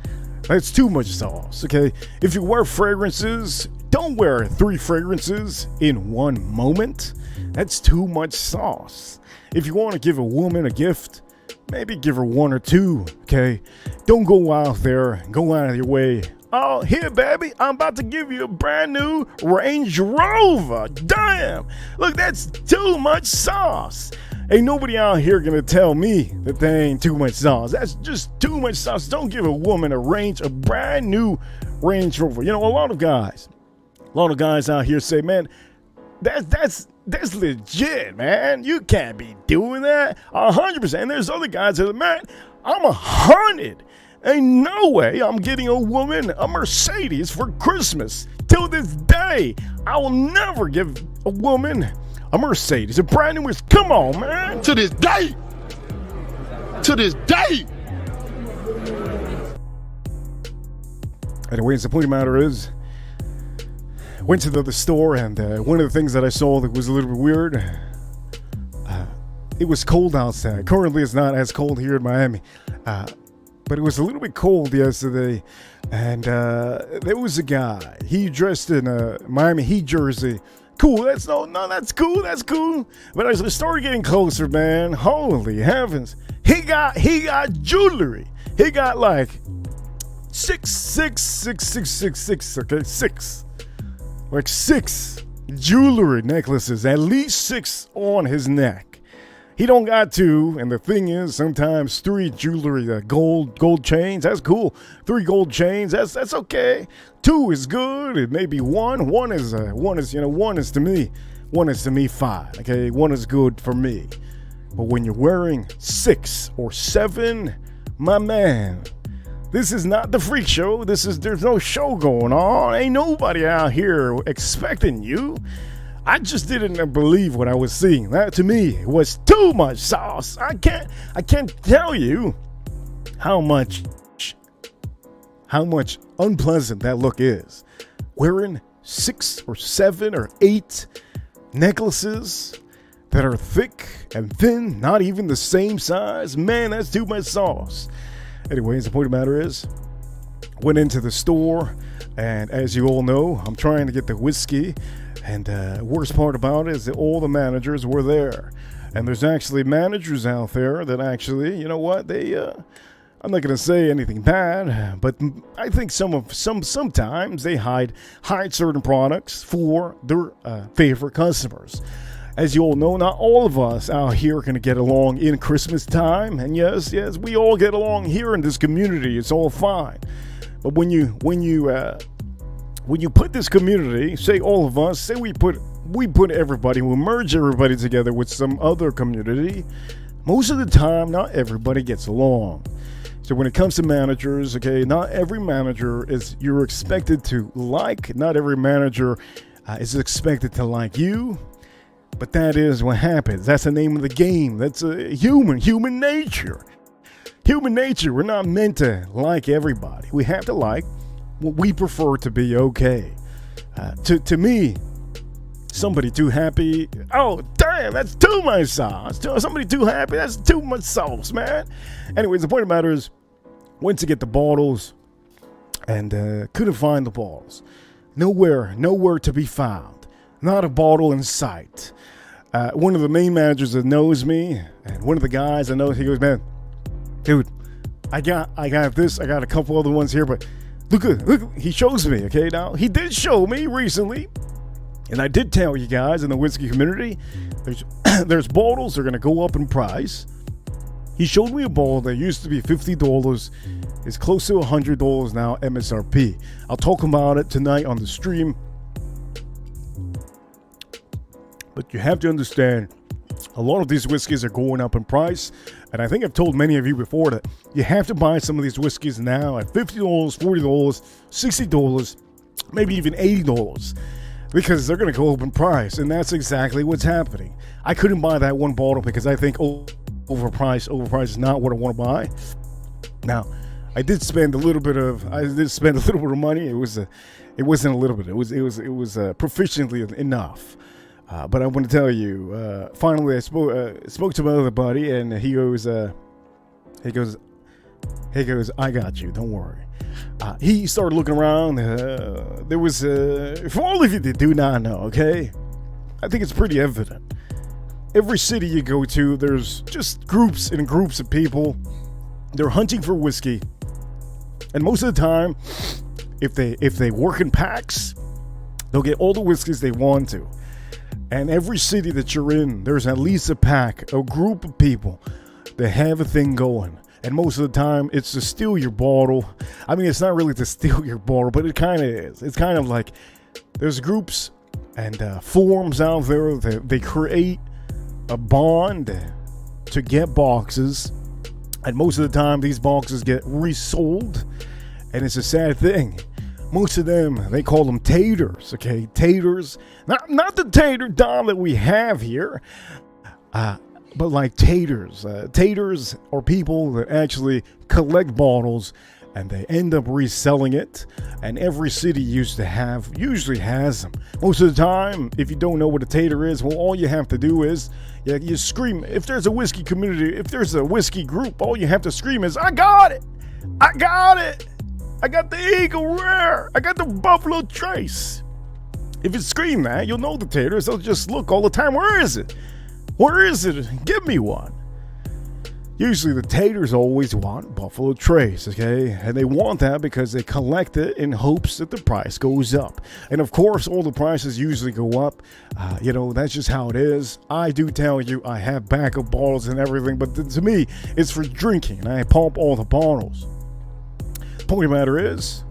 That's too much sauce, okay? If you wear fragrances, don't wear 3 fragrances in one moment. That's too much sauce. If you want to give a woman a gift, maybe give her 1 or 2, okay? Don't go out there, go out of your way. Oh, here, baby, I'm about to give you a brand new Range Rover. Damn! Look, that's too much sauce. Ain't nobody out here gonna tell me that they ain't too much sauce. That's just too much sauce. Don't give a woman a brand new Range Rover. A lot of guys out here say, man, that's legit, man. You can't be doing that. 100%. And there's other guys that are, man, I'm 100. Ain't no way I'm getting a woman a Mercedes for Christmas. Till this day, I will never give a woman a Mercedes, a brand new. Come on, man. To this day. Anyways, the point of the matter is, went to the store, and one of the things that I saw that was a little bit weird, it was cold outside. Currently, it's not as cold here in Miami, but it was a little bit cold yesterday, and there was a guy. He dressed in a Miami Heat jersey. Cool, that's cool. But as I started getting closer, man, holy heavens, he got jewelry. He got like six, okay, 6. Like 6 jewelry necklaces, at least 6 on his neck. He don't got 2, and the thing is, sometimes 3 jewelry, gold chains. That's cool. 3 gold chains. That's okay. 2 is good. It may be 1. 1 is to me fine. Okay, 1 is good for me. But when you're wearing 6 or 7, my man, this is not the freak show. There's no show going on. Ain't nobody out here expecting you. I just didn't believe what I was seeing. That to me was too much sauce. I can't tell you how much unpleasant that look is. Wearing 6 or 7 or 8 necklaces that are thick and thin, not even the same size. Man, that's too much sauce. Anyways, the point of the matter is, went into the store, and as you all know, I'm trying to get the whiskey, and worst part about it is that all the managers were there. And there's actually managers out there that actually, you know what, they I'm not gonna say anything bad, but I think sometimes they hide certain products for their favorite customers. As you all know, not all of us out here are gonna get along in Christmas time, and yes, we all get along here in this community. It's all fine. But when you put this community, say all of us, say we put everybody, we merge everybody together with some other community, most of the time, not everybody gets along. So when it comes to managers, okay, not every manager you're expected to like. Not every manager is expected to like you. But that is what happens. That's the name of the game. That's human nature. Human nature. We're not meant to like everybody. We have to like what we prefer to be okay. To me, somebody too happy, oh damn, that's too much sauce. Somebody too happy, that's too much sauce, man. Anyways, the point of the matter is, went to get the bottles and couldn't find the bottles. Nowhere to be found. Not a bottle in sight. One of the main managers that knows me, and one of the guys I know, he goes, man, dude, I got this, I got a couple other ones here, but look, he shows me, okay? Now, he did show me recently, and I did tell you guys in the whiskey community, there's bottles that are going to go up in price. He showed me a bottle that used to be $50. It's close to $100 now, MSRP. I'll talk about it tonight on the stream. But you have to understand, a lot of these whiskeys are going up in price. And I think I've told many of you before that you have to buy some of these whiskeys now at $50, $40, $60, maybe even $80. Because they're going to go up in price. And that's exactly what's happening. I couldn't buy that one bottle because I think overpriced is not what I want to buy. Now, I did spend a little bit of money. It wasn't a little bit. It was proficiently enough. But I want to tell you, finally I spoke to my other buddy, and he goes, I got you, don't worry. He started looking around. There was, for all of you that do not know, okay, I think it's pretty evident. Every city you go to, there's just groups and groups of people. They're hunting for whiskey, and most of the time, if they work in packs, they'll get all the whiskeys they want to. And every city that you're in, there's at least a pack, a group of people that have a thing going. And most of the time, it's to steal your bottle. I mean, it's not really to steal your bottle, but it kind of is. It's kind of like there's groups and forums out there that they create a bond to get boxes. And most of the time, these boxes get resold. And it's a sad thing. Most of them, they call them taters, okay? Taters. Not the tater Dom that we have here. But like taters. Taters are people that actually collect bottles and they end up reselling it. And every city usually has them. Most of the time, if you don't know what a tater is, well, all you have to do is you scream. If there's a whiskey community, if there's a whiskey group, all you have to scream is, I got it! I got it! I got the Eagle Rare! I got the Buffalo Trace! If you scream that, you'll know the taters. They'll just look all the time. Where is it? Where is it? Give me one. Usually the taters always want Buffalo Trace, okay? And they want that because they collect it in hopes that the price goes up. And of course, all the prices usually go up. That's just how it is. I do tell you, I have backup bottles and everything, but to me, it's for drinking. And I pump all the bottles. Point of the matter is,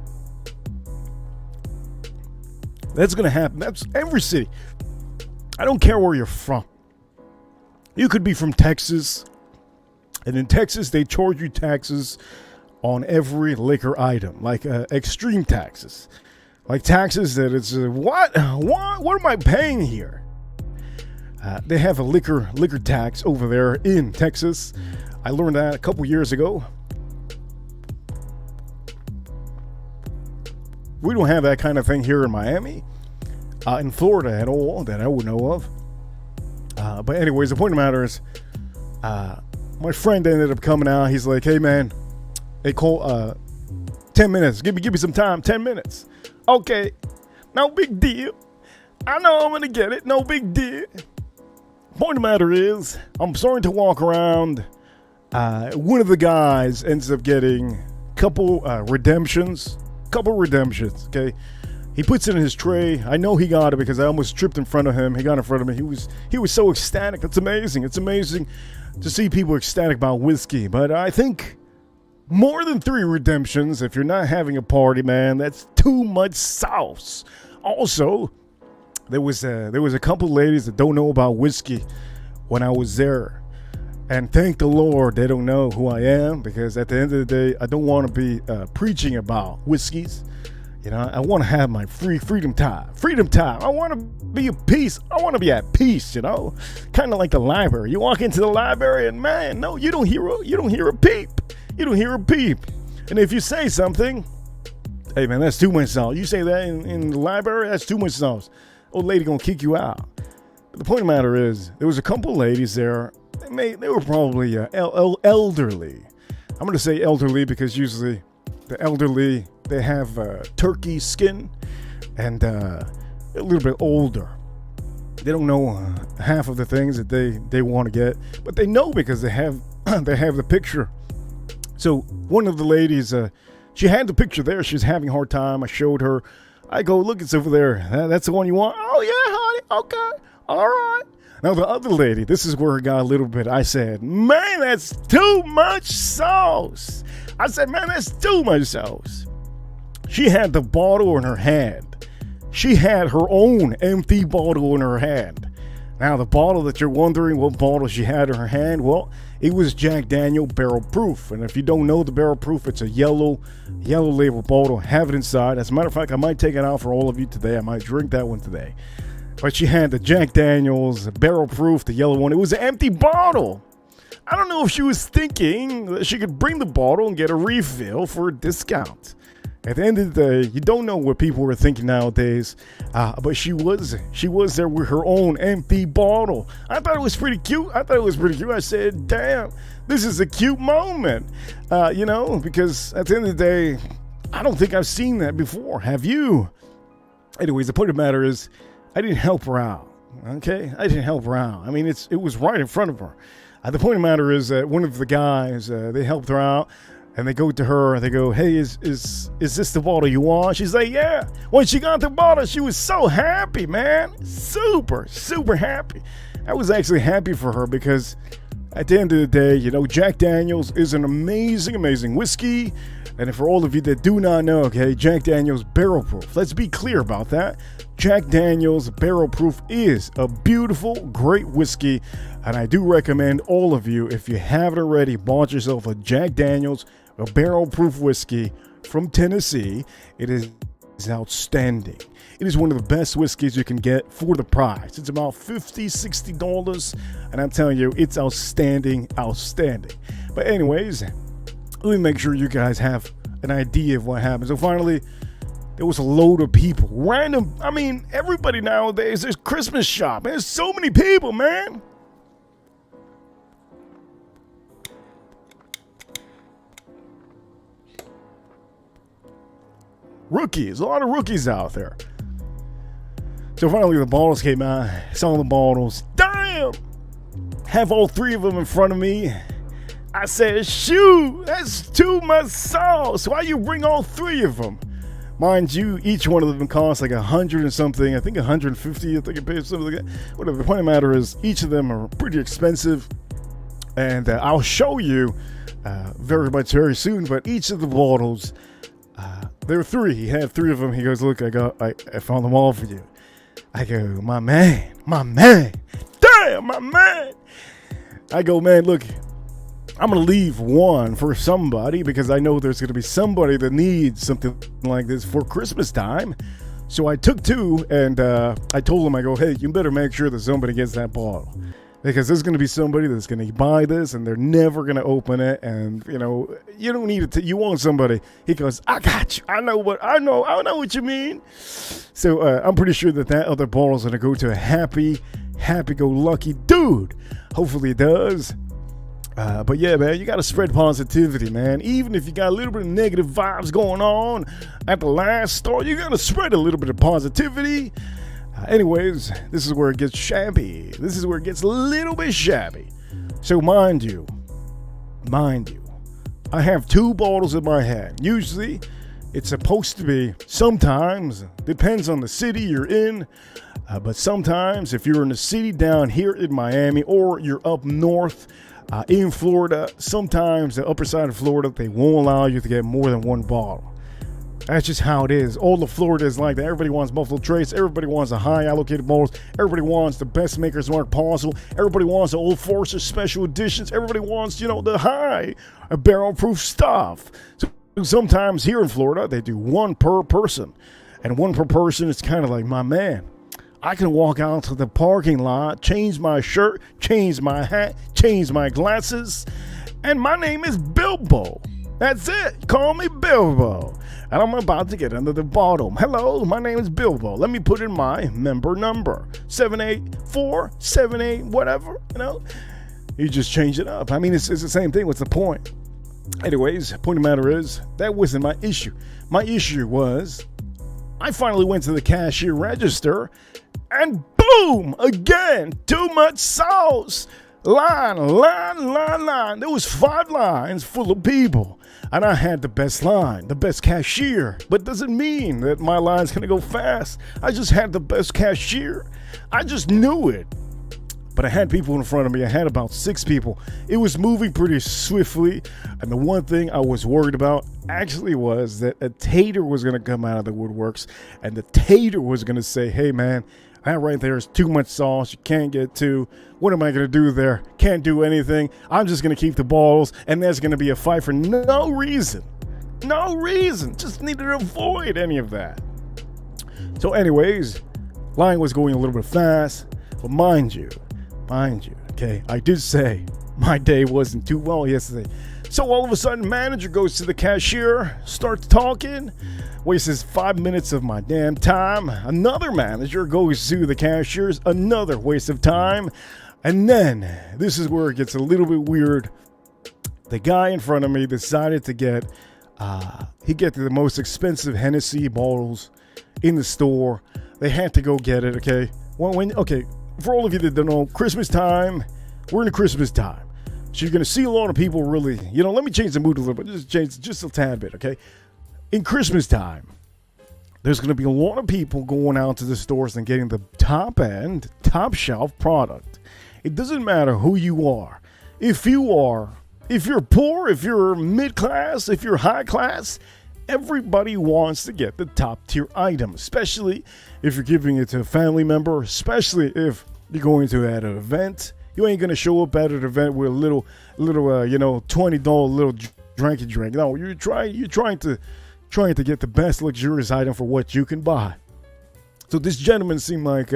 that's going to happen. That's every city. I don't care where you're from. You could be from Texas, and in Texas, they charge you taxes on every liquor item, like extreme taxes. Like taxes that it's, what am I paying here? They have a liquor tax over there in Texas. I learned that a couple years ago. We don't have that kind of thing here in Miami, in Florida at all, that I would know of. But anyways, the point of the matter is, my friend ended up coming out. He's like, hey man, hey Cole, 10 minutes. Give me some time. 10 minutes. Okay, no big deal. I know I'm gonna get it. No big deal. Point of the matter is, I'm starting to walk around. One of the guys ends up getting couple redemptions. Okay, he puts it in his tray. I know he got it because I almost tripped in front of him. He got in front of me. He was so ecstatic. That's amazing. It's amazing to see people ecstatic about whiskey. But I think more than 3 redemptions, if you're not having a party, man, that's too much sauce. Also, there was a couple ladies that don't know about whiskey when I was there. And thank the Lord they don't know who I am, because at the end of the day, I don't want to be preaching about whiskeys. You know, I want to have my freedom time. I want to be at peace. I want to be at peace, you know, kind of like the library. You walk into the library and man, no, you don't hear a peep. You don't hear a peep. And if you say something, hey man, that's too much sauce. You say that in the library, that's too much sauce. Old lady gonna kick you out. But the point of the matter is, there was a couple ladies there. They were probably elderly. I'm going to say elderly because usually the elderly, they have turkey skin and a little bit older. They don't know half of the things that they want to get, but they know because they have the picture. So one of the ladies, she had the picture there. She's having a hard time. I showed her. I go, look, it's over there. That's the one you want? Oh, yeah, honey. Okay. All right. Now, the other lady, this is where it got a little bit. I said, man, that's too much sauce. I said, man, that's too much sauce. She had the bottle in her hand. She had her own empty bottle in her hand. Now, the bottle that you're wondering what bottle she had in her hand, well, it was Jack Daniel Barrel Proof. And if you don't know the Barrel Proof, it's a yellow label bottle. Have it inside. As a matter of fact, I might take it out for all of you today. I might drink that one today. But she had the Jack Daniels Barrel Proof, the yellow one. It was an empty bottle. I don't know if she was thinking that she could bring the bottle and get a refill for a discount. At the end of the day, you don't know what people were thinking nowadays. But she was there with her own empty bottle. I thought it was pretty cute. I said, damn, this is a cute moment. You know, because at the end of the day, I don't think I've seen that before. Have you? Anyways, the point of the matter is, I didn't help her out, okay? I didn't help her out. I mean, it was right in front of her. The point of the matter is that one of the guys, they helped her out, and they go to her, and they go, hey, is this the bottle you want? She's like, yeah. When she got the bottle, she was so happy, man. Super, super happy. I was actually happy for her because at the end of the day, you know, Jack Daniels is an amazing, amazing whiskey. And for all of you that do not know, okay, Jack Daniels Barrel Proof. Let's be clear about that. Jack Daniels Barrel Proof is a beautiful, great whiskey. And I do recommend all of you, if you haven't already, bought yourself a Jack Daniels Barrel Proof whiskey from Tennessee. It is outstanding. It is one of the best whiskeys you can get for the price. It's about $50, $60. And I'm telling you, it's outstanding. But anyways, let me make sure you guys have an idea of what happened. So finally, there was a load of people. Random. I mean, everybody nowadays, there's Christmas shopping. There's so many people, man. Rookies. A lot of rookies out there. So finally, the bottles came out. Saw the bottles. Damn! Have all 3 of them in front of me. I said, shoot, that's too much sauce. Why you bring all 3 of them? Mind you, each one of them costs like $100 and something. I think $150. I think it pays something like that. Whatever. The point of the matter is, each of them are pretty expensive, and I'll show you very soon. But each of the bottles, there were 3. He had 3 of them. He goes, look, I found them all for you. I go, my man, damn, my man. I go, man, look. I'm going to leave 1 for somebody because I know there's going to be somebody that needs something like this for Christmas time. So I took 2 and I told him, I go, hey, you better make sure that somebody gets that bottle. Because there's going to be somebody that's going to buy this and they're never going to open it. And, you know, you don't need it. You want somebody. He goes, I got you. I know what you mean. So I'm pretty sure that other bottle is going to go to a happy happy-go-lucky dude. Hopefully it does. But yeah, man, you gotta spread positivity, man. Even if you got a little bit of negative vibes going on at the last start, you gotta spread a little bit of positivity. Anyways, this is where it gets shabby. This is where it gets a little bit shabby. So mind you, I have 2 bottles in my hand. Usually, it's supposed to be, sometimes, depends on the city you're in, but sometimes if you're in a city down here in Miami or you're up north in Florida, sometimes the upper side of Florida, they won't allow you to get more than 1 bottle. That's just how it is. All of Florida is like that. Everybody wants Buffalo Trace. Everybody wants the high allocated bottles. Everybody wants the best Maker's Mark possible. Everybody wants the Old Forester special editions. Everybody wants, the high barrel proof stuff. So sometimes here in Florida, they do 1 per person. And 1 per person is kind of like, my man, I can walk out to the parking lot, change my shirt, change my hat, change my glasses, and my name is Bilbo. That's it. Call me Bilbo. And I'm about to get under the bottle. Hello, my name is Bilbo. Let me put in my member number. 78478, whatever, You just change it up. I mean, it's the same thing. What's the point? Anyways, point of the matter is, that wasn't my issue. My issue was, I finally went to the cashier register, and boom, again, too much sauce. Line. There was 5 lines full of people. And I had the best line, the best cashier. But doesn't mean that my line's going to go fast. I just had the best cashier. I just knew it. But I had people in front of me. I had about 6 people. It was moving pretty swiftly. And the one thing I was worried about actually was that a tater was going to come out of the woodworks. And the tater was going to say, hey, man, that right there is too much sauce. You can't get 2. What am I going to do there? Can't do anything. I'm just going to keep the balls. And there's going to be a fight for no reason. No reason. Just needed to avoid any of that. So anyways, line was going a little bit fast. But mind you, okay, I did say my day wasn't too well yesterday. So all of a sudden, manager goes to the cashier, starts talking, wastes 5 minutes of my damn time. Another manager goes to the cashiers, another waste of time. And then, this is where it gets a little bit weird. The guy in front of me decided to get the most expensive Hennessy bottles in the store. They had to go get it, okay? Okay, for all of you that don't know, Christmas time, we're in Christmas time. So you're going to see a lot of people really, let me change the mood a little bit, just a tad bit, okay? In Christmas time, there's going to be a lot of people going out to the stores and getting the top-end, top-shelf product. It doesn't matter who you are. If you're poor, if you're mid-class, if you're high-class, everybody wants to get the top-tier item, especially if you're giving it to a family member, especially if you're going to at an event. You ain't gonna show up at an event with a little $20 little drink. No, you're trying to get the best luxurious item for what you can buy. So this gentleman seemed like,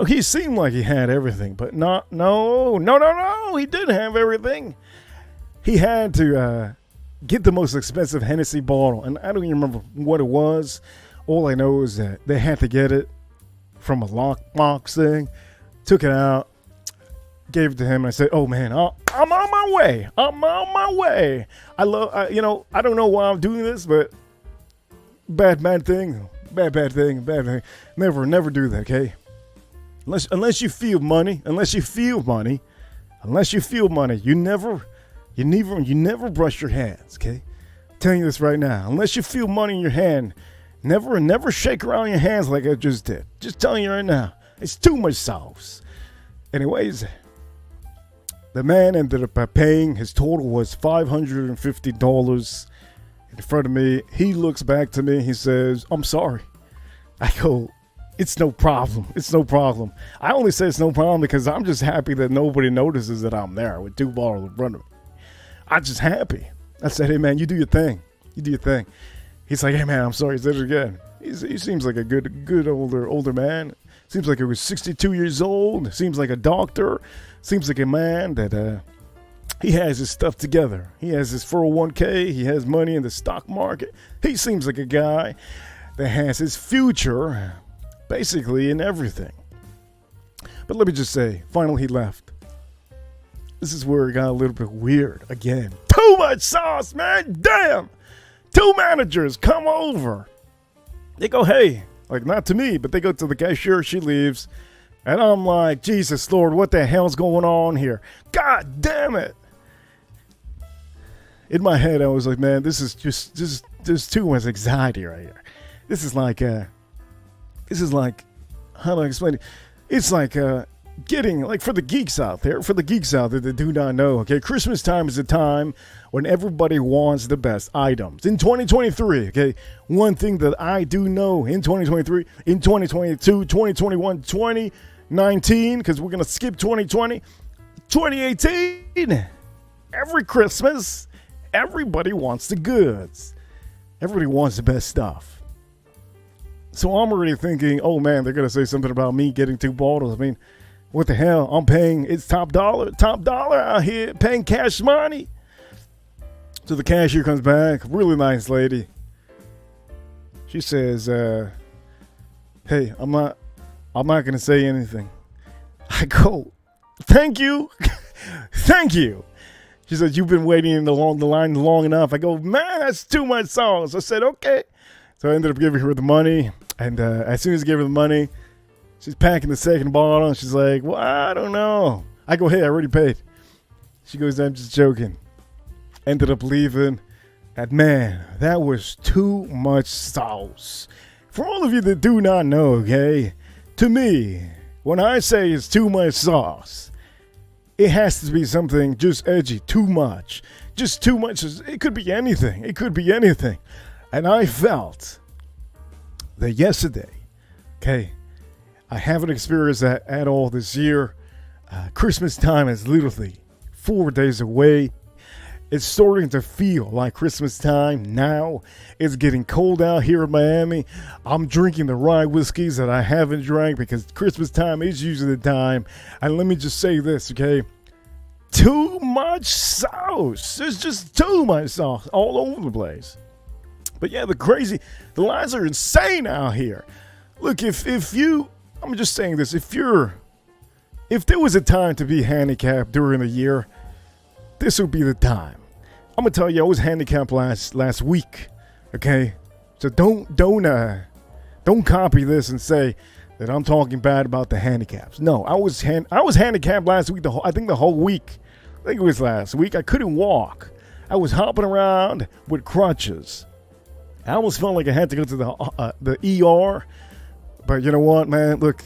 he seemed like he had everything, but no, he didn't have everything. He had to get the most expensive Hennessy bottle, and I don't even remember what it was. All I know is that they had to get it from a lockbox thing, took it out, gave it to him, and I said, "Oh man, I'm on my way. I'm on my way." I don't know why I'm doing this, but bad thing. Never do that, okay? Unless you feel money, you never brush your hands, okay? I'm telling you this right now. Unless you feel money in your hand, never shake around your hands like I just did. Just telling you right now, it's too much sauce. Anyways, the man ended up paying. His total was $550 in front of me. He looks back to me. He says, "I'm sorry." I go, "It's no problem. It's no problem." I only say it's no problem because I'm just happy that nobody notices that I'm there with 2 bottles in front of me. I'm just happy. I said, "Hey, man, you do your thing. You do your thing." He's like, "Hey, man, I'm sorry." He said it again. He seems like a good older man. Seems like he was 62 years old. Seems like a doctor. Seems like a man that he has his stuff together. He has his 401k. He has money in the stock market. He seems like a guy that has his future basically in everything. But let me just say, finally he left. This is where it got a little bit weird again. Too much sauce, man. Damn. 2 managers come over. They go, hey, like not to me, but they go to the cashier. She leaves. And I'm like, Jesus, Lord, what the hell's going on here? God damn it. In my head, I was like, man, this is there's too much anxiety right here. This is like, how do I explain it? It's like, getting, like for the geeks out there that do not know, okay, Christmas time is a time when everybody wants the best items. In 2023, okay, one thing that I do know in 2023, in 2022, 2021, 2019, because we're going to skip 2020, 2018, every Christmas, everybody wants the goods. Everybody wants the best stuff. So I'm already thinking, oh man, they're going to say something about me getting 2 bottles. I mean, what the hell? I'm paying, it's top dollar out here, paying cash money. So the cashier comes back, really nice lady. She says, hey, I'm not going to say anything. I go, thank you. Thank you. She says, you've been waiting in the line long enough. I go, man, that's too much sauce. I said, okay. So I ended up giving her the money. And as soon as I gave her the money, she's packing the second bottle, and she's like, well, I don't know. I go, hey, I already paid. She goes, I'm just joking. Ended up leaving. And man, that was too much sauce. For all of you that do not know, okay, to me, when I say it's too much sauce, it has to be something just edgy, too much. Just too much. It could be anything. It could be anything. And I felt that yesterday, okay, I haven't experienced that at all this year. Christmas time is literally 4 days away. It's starting to feel like Christmas time now. It's getting cold out here in Miami. I'm drinking the rye whiskeys that I haven't drank because Christmas time is usually the time. And let me just say this, okay? Too much sauce. There's just too much sauce all over the place. But yeah, the lines are insane out here. Look, if you, I'm just saying this, if there was a time to be handicapped during the year, this would be the time. I'm gonna tell you, I was handicapped last week. Okay, so don't copy this and say that I'm talking bad about the handicaps. No, I was handicapped last week. I think the whole week. I think it was last week. I couldn't walk. I was hopping around with crutches. I almost felt like I had to go to the ER. But you know what, man? Look.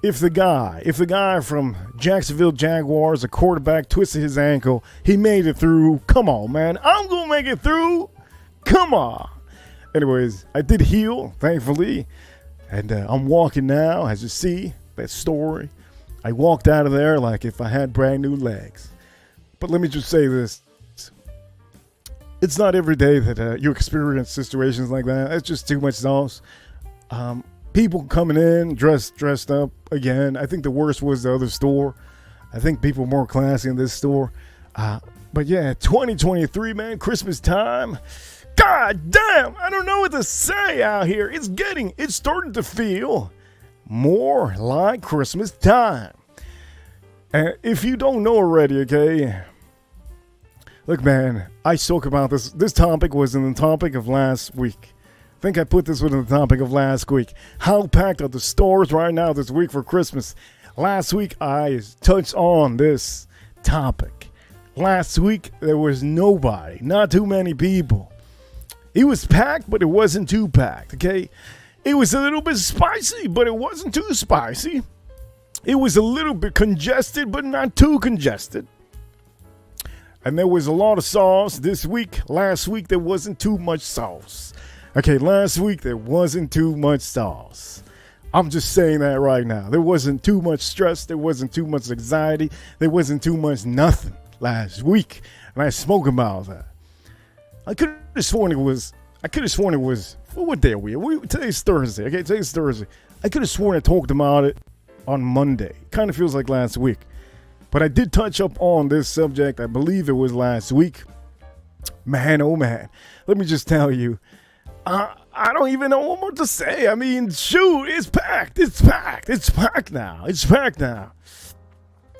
If the guy from Jacksonville Jaguars, a quarterback, twisted his ankle, he made it through. Come on, man. I'm going to make it through. Come on. Anyways, I did heal, thankfully. And I'm walking now, as you see, that story. I walked out of there like if I had brand new legs. But let me just say this. It's not every day that you experience situations like that. It's just too much sauce. People coming in dressed up again. I think the worst was the other store. I think people more classy in this store. But yeah, 2023, man, Christmas time. God damn, I don't know what to say out here. It's starting to feel more like Christmas time. And if you don't know already, okay, look, man, I spoke about this. This topic was in the topic of last week. I think I put this within the topic of last week. How packed are the stores right now this week for Christmas? Last week, I touched on this topic. Last week, there was nobody, not too many people. It was packed, but it wasn't too packed, okay? It was a little bit spicy, but it wasn't too spicy. It was a little bit congested, but not too congested. And there was a lot of sauce this week. Last week, there wasn't too much sauce. Okay, last week there wasn't too much sauce. I'm just saying that right now. There wasn't too much stress. There wasn't too much anxiety. There wasn't too much nothing last week. And I spoke about that. I could have sworn it was, well, what day are we? Today's Thursday. Okay, today's Thursday. I could have sworn I talked about it on Monday. Kind of feels like last week. But I did touch up on this subject. I believe it was last week. Man, oh man. Let me just tell you. I I don't even know what more to say. I mean, shoot, it's packed. It's packed. It's packed now. It's packed now.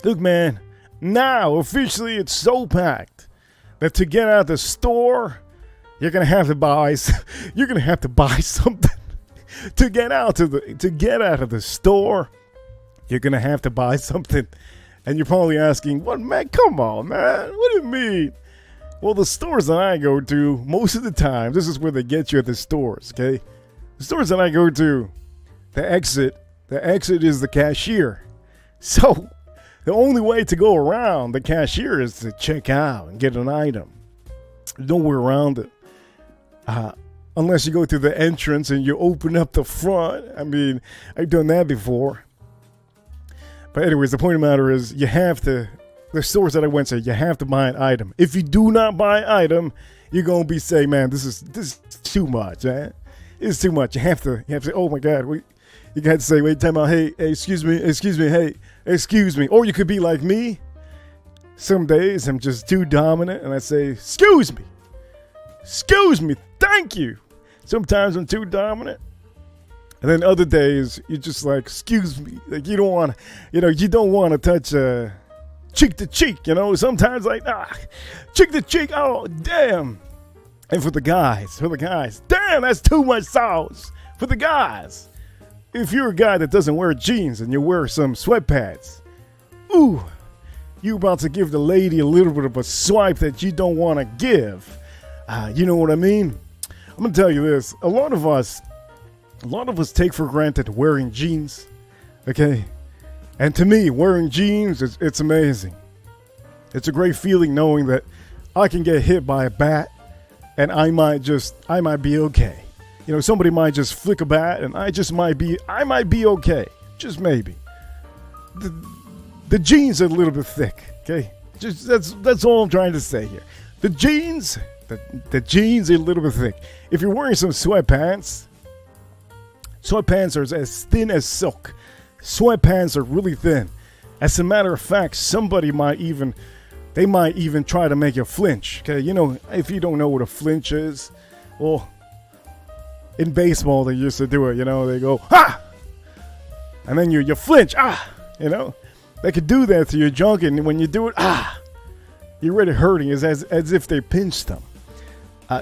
Look, man, now officially it's so packed that to get out of the store, you're gonna have to buy. You're gonna have to buy something to get out of the store. You're gonna have to buy something, and you're probably asking, "What, man? Come on, man. What do you mean?" Well, the stores that I go to, most of the time, this is where they get you at the stores, okay? The stores that I go to, the exit is the cashier. So, the only way to go around the cashier is to check out and get an item. There's no way around it. Unless you go to the entrance and you open up the front. I mean, I've done that before. But anyways, the point of the matter is you have to... The stores that I went to, you have to buy an item. If you do not buy an item, you're gonna be saying, "Man, this is too much, man. It's too much." You have to. Oh my God, you got to say, "Wait, time out. Hey, excuse me. Hey, excuse me." Or you could be like me. Some days I'm just too dominant, and I say, "Excuse me, thank you." Sometimes I'm too dominant. And then other days you're just like, "Excuse me." Like you don't want to touch cheek to cheek, sometimes like, cheek to cheek, oh, damn. And for the guys, damn, that's too much sauce. For the guys, if you're a guy that doesn't wear jeans and you wear some sweatpants, ooh, you about to give the lady a little bit of a swipe that you don't want to give. You know what I mean? I'm going to tell you this. A lot of us take for granted wearing jeans, okay? And to me, wearing jeans, it's amazing. It's a great feeling knowing that I can get hit by a bat and I might be okay. Somebody might just flick a bat and I might be okay. Just maybe. The jeans are a little bit thick, okay? Just that's all I'm trying to say here. The jeans are a little bit thick. If you're wearing some sweatpants are as thin as silk. Sweatpants are really thin. As a matter of fact, somebody might even try to make you flinch. Okay, if you don't know what a flinch is, well, in baseball they used to do it. They go ha, and then you flinch They could do that to your junk, and when you do it you're really hurting. It's as if they pinched them.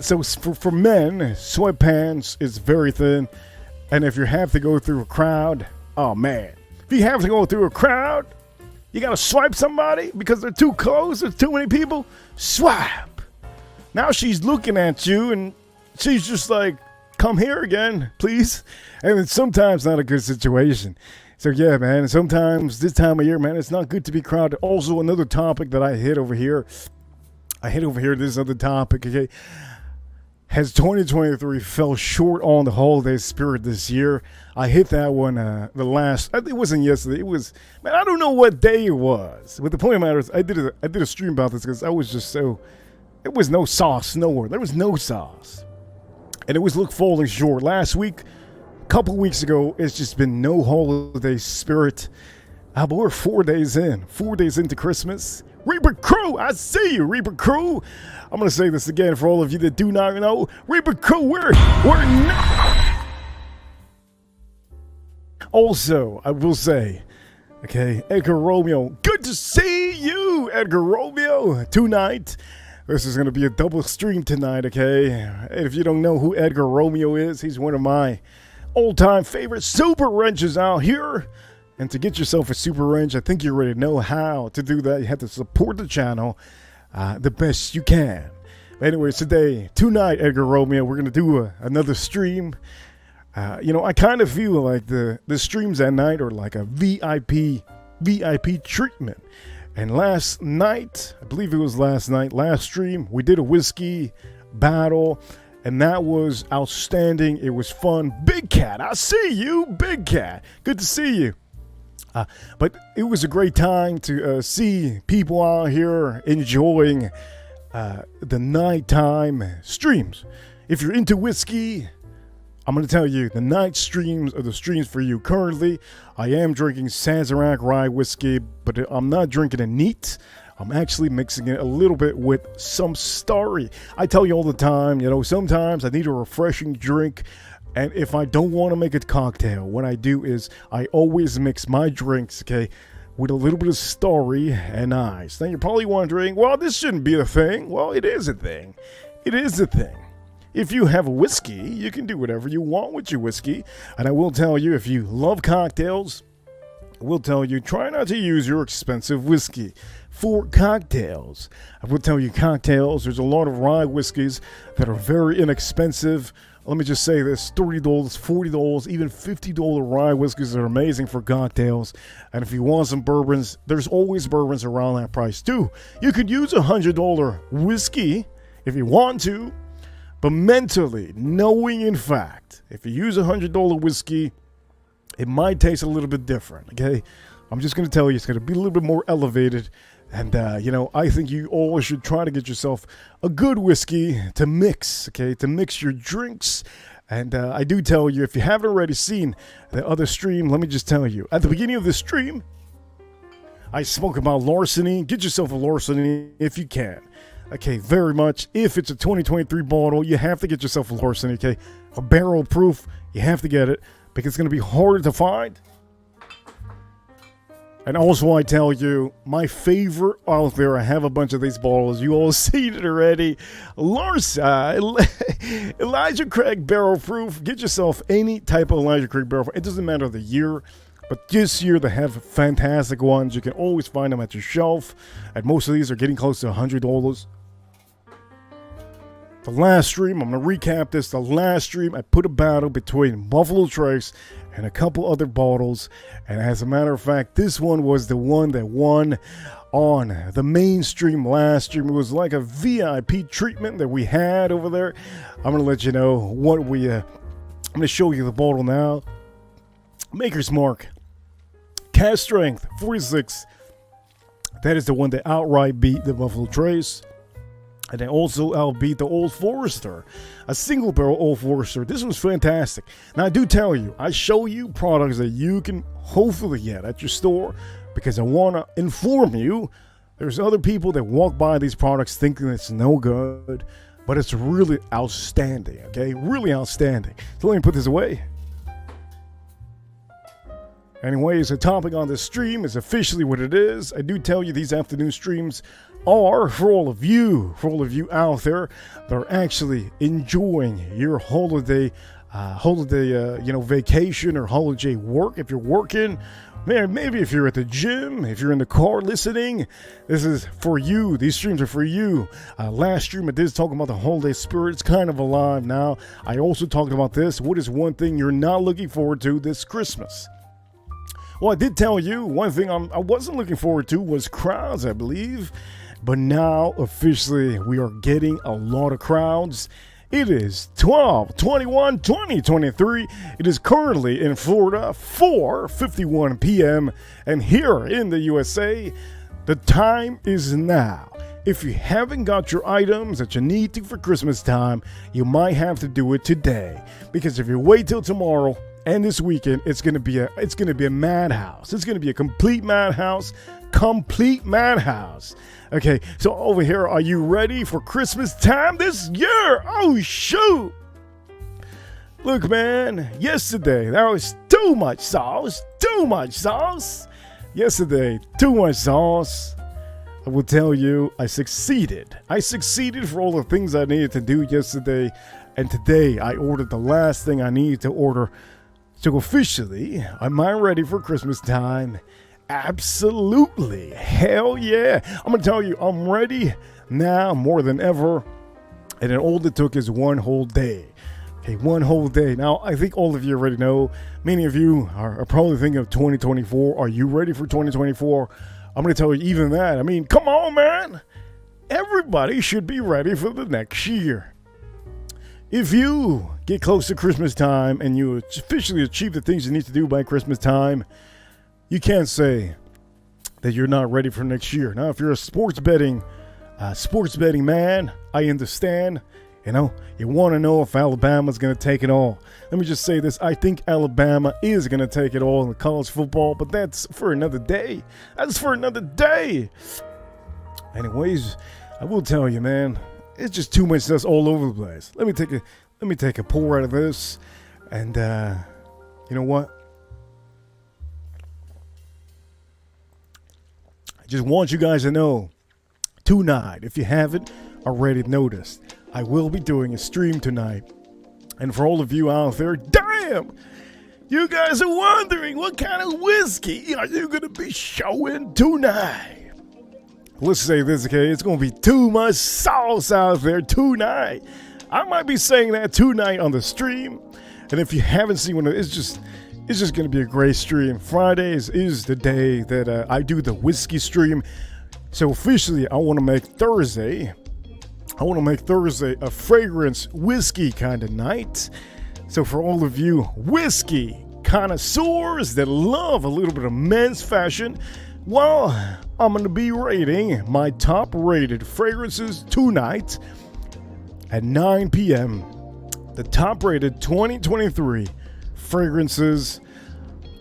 So for men, sweatpants is very thin, and if you have to go through a crowd. Oh, man. If you have to go through a crowd, you got to swipe somebody because they're too close, there's too many people. Swipe. Now she's looking at you and she's just like, "Come here again, please." And it's sometimes not a good situation. So, yeah, man, sometimes this time of year, man, it's not good to be crowded. Also, another topic that I hit over here, this other topic, okay? Has 2023 fell short on the holiday spirit this year? I hit that one it wasn't yesterday. It was, man, I don't know what day it was. But the point of the matter is, I did a stream about this because I was just so, it was no sauce nowhere. There was no sauce. And it was falling short. Last week, a couple weeks ago, it's just been no holiday spirit. But we're 4 days into Christmas. Reaper Crew, I see you, Reaper Crew. I'm going to say this again for all of you that do not know. Reaper Crew, we're not. Also, I will say, okay, Edgar Romeo, good to see you, Edgar Romeo, tonight. This is going to be a double stream tonight, okay? If you don't know who Edgar Romeo is, he's one of my all-time favorite super wrenches out here. And to get yourself a super wrench, I think you already know how to do that. You have to support the channel the best you can. But anyways, tonight, Edgar Romeo, we're going to do another stream. I kind of feel like the streams at night are like a VIP treatment. And last night, I believe it was last stream, we did a whiskey battle. And that was outstanding. It was fun. Big Cat, I see you, Big Cat. Good to see you. But it was a great time to see people out here enjoying the nighttime streams. If you're into whiskey, I'm going to tell you, the night streams are the streams for you. Currently, I am drinking Sazerac rye whiskey, but I'm not drinking it neat. I'm actually mixing it a little bit with some Starry. I tell you all the time, sometimes I need a refreshing drink. And if I don't want to make a cocktail, what I do is I always mix my drinks, okay, with a little bit of Starry and ice. Now you're probably wondering, well, this shouldn't be a thing. Well, it is a thing. It is a thing. If you have a whiskey, you can do whatever you want with your whiskey. And I will tell you, if you love cocktails, I will tell you, try not to use your expensive whiskey for cocktails. I will tell you, cocktails, there's a lot of rye whiskeys that are very inexpensive. Let me just say this, $30, $40, even $50 rye whiskeys are amazing for cocktails. And if you want some bourbons, there's always bourbons around that price too. You could use a $100 whiskey if you want to, but mentally, knowing in fact, if you use a $100 whiskey, it might taste a little bit different, okay? I'm just going to tell you, it's going to be a little bit more elevated. And, I think you all should try to get yourself a good whiskey to mix, okay? To mix your drinks. And I do tell you, if you haven't already seen the other stream, let me just tell you. At the beginning of the stream, I spoke about larceny. Get yourself a larceny if you can. Okay, very much. If it's a 2023 bottle, you have to get yourself a larceny, okay? A barrel proof, you have to get it. Because it's going to be harder to find. And also, I tell you, my favorite out there, I have a bunch of these bottles. You all seen it already. Elijah Craig Barrel Proof. Get yourself any type of Elijah Craig Barrel Proof. It doesn't matter the year. But this year, they have fantastic ones. You can always find them at your shelf. And most of these are getting close to $100. The last stream, I'm going to recap this. The last stream, I put a battle between Buffalo Trace and a couple other bottles. And as a matter of fact, this one was the one that won on the mainstream last stream. It was like a VIP treatment that we had over there. I'm going to let you know what we... I'm going to show you the bottle now. Maker's Mark. Cast Strength, 46. That is the one that outright beat the Buffalo Trace. And then also outbeat the Old Forester, a single barrel Old Forester. This one's fantastic. Now I do tell you, I show you products that you can hopefully get at your store because I want to inform you. There's other people that walk by these products thinking it's no good, but it's really outstanding, okay? Really outstanding. So let me put this away. Anyways, the topic on this stream is officially what it is. I do tell you these afternoon streams are for all of you out there that are actually enjoying your holiday, vacation or holiday work. If you're working, maybe if you're at the gym, if you're in the car listening, this is for you. These streams are for you. Last stream I did talk about the holiday spirit. It's kind of alive now. I also talked about this. What is one thing you're not looking forward to this Christmas? Well, I did tell you one thing I wasn't looking forward to was crowds, I believe. But now, officially, we are getting a lot of crowds. It is 12/21/2023. It is currently in Florida, 4:51 p.m. And here in the USA, the time is now. If you haven't got your items that you need to for Christmas time, you might have to do it today. Because if you wait till tomorrow, and this weekend, it's gonna be a madhouse. It's gonna be a complete madhouse. Okay, so over here, are you ready for Christmas time this year? Oh shoot! Look, man, yesterday there was too much sauce. Yesterday, too much sauce. I will tell you, I succeeded for all the things I needed to do yesterday, and today I ordered the last thing I needed to order. So officially, am I ready for Christmas time? Absolutely. Hell yeah. I'm going to tell you, I'm ready now more than ever. And then all it took is one whole day. Okay, one whole day. Now, I think all of you already know. Many of you are probably thinking of 2024. Are you ready for 2024? I'm going to tell you even that. I mean, come on, man. Everybody should be ready for the next year. If you get close to Christmas time and you officially achieve the things you need to do by Christmas time, you can't say that you're not ready for next year. Now, if you're a sports betting man, I understand. You want to know if Alabama's going to take it all. Let me just say this. I think Alabama is going to take it all in college football, but that's for another day. Anyways, I will tell you, man. It's just too much dust all over the place. Let me take a pour out of this. And you know what? I just want you guys to know, tonight, if you haven't already noticed, I will be doing a stream tonight. And for all of you out there, damn! You guys are wondering what kind of whiskey are you going to be showing tonight? Let's say this, okay? It's going to be too much sauce out there tonight. I might be saying that tonight on the stream. And if you haven't seen one, it's just going to be a great stream. Fridays is the day that I do the whiskey stream. So officially, I want to make Thursday a fragrance whiskey kind of night. So for all of you whiskey connoisseurs that love a little bit of men's fashion, well, I'm going to be rating my top rated fragrances tonight at 9 p.m. The top rated 2023 fragrances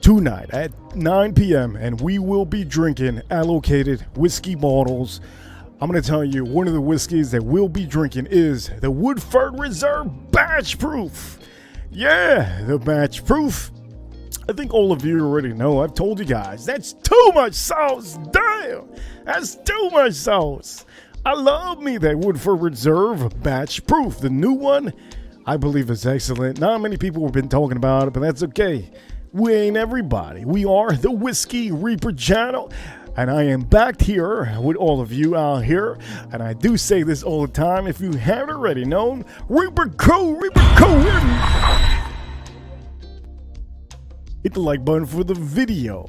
tonight at 9 p.m. And we will be drinking allocated whiskey bottles. I'm going to tell you, one of the whiskeys that we'll be drinking is the Woodford Reserve Batch Proof. Yeah, the Batch Proof. I think all of you already know. I've told you guys, that's too much sauce. Damn, that's too much sauce. I love me that Woodford Reserve Batch Proof. The new one, I believe, is excellent. Not many people have been talking about it, but that's okay. We ain't everybody. We are the Whiskey Reaper channel. And I am back here with all of you out here. And I do say this all the time. If you haven't already known, Reaper Co. Hit the like button for the video.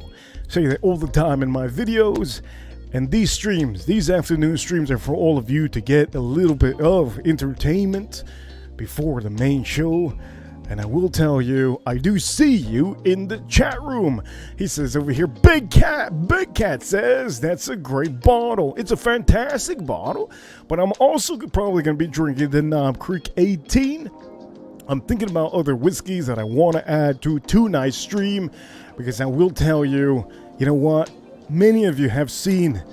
Say that all the time in my videos. And these streams, these afternoon streams are for all of you to get a little bit of entertainment before the main show. And I will tell you, I do see you in the chat room. He says over here, Big Cat says, that's a great bottle. It's a fantastic bottle. But I'm also probably going to be drinking the Knob Creek 18. I'm thinking about other whiskeys that I want to add to tonight's stream. Because I will tell you, you know what? Many of you have seen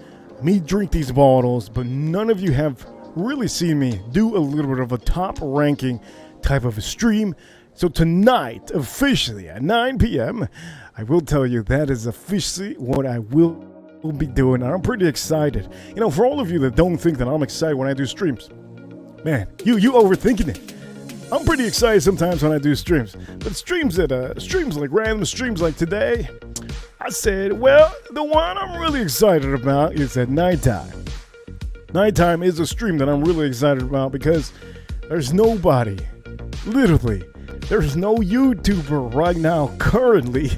me drink these bottles, but none of you have really seen me do a little bit of a top ranking type of a stream. So tonight, officially at 9 p.m., I will tell you that is officially what I will be doing. And I'm pretty excited. You know, for all of you that don't think that I'm excited when I do streams, man, you overthinking it. I'm pretty excited sometimes when I do streams. But streams like random streams like today, I said, well, the one I'm really excited about is at nighttime. Nighttime is a stream that I'm really excited about because there's nobody, literally, there's no YouTuber right now currently.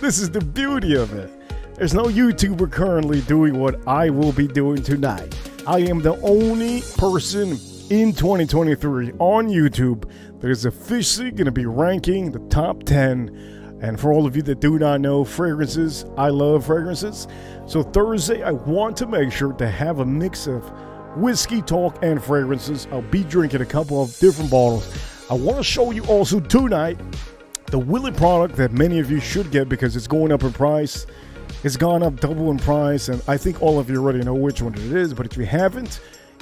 This is the beauty of it. There's no YouTuber currently doing what I will be doing tonight. I am the only person in 2023 on YouTube that is officially going to be ranking the top 10. And for all of you that do not know fragrances, I love fragrances. So Thursday, I want to make sure to have a mix of whiskey talk and fragrances. I'll be drinking a couple of different bottles. I want to show you also tonight the Willet product that many of you should get because it's going up in price. It's gone up double in price, and I think all of you already know which one it is. But if you haven't,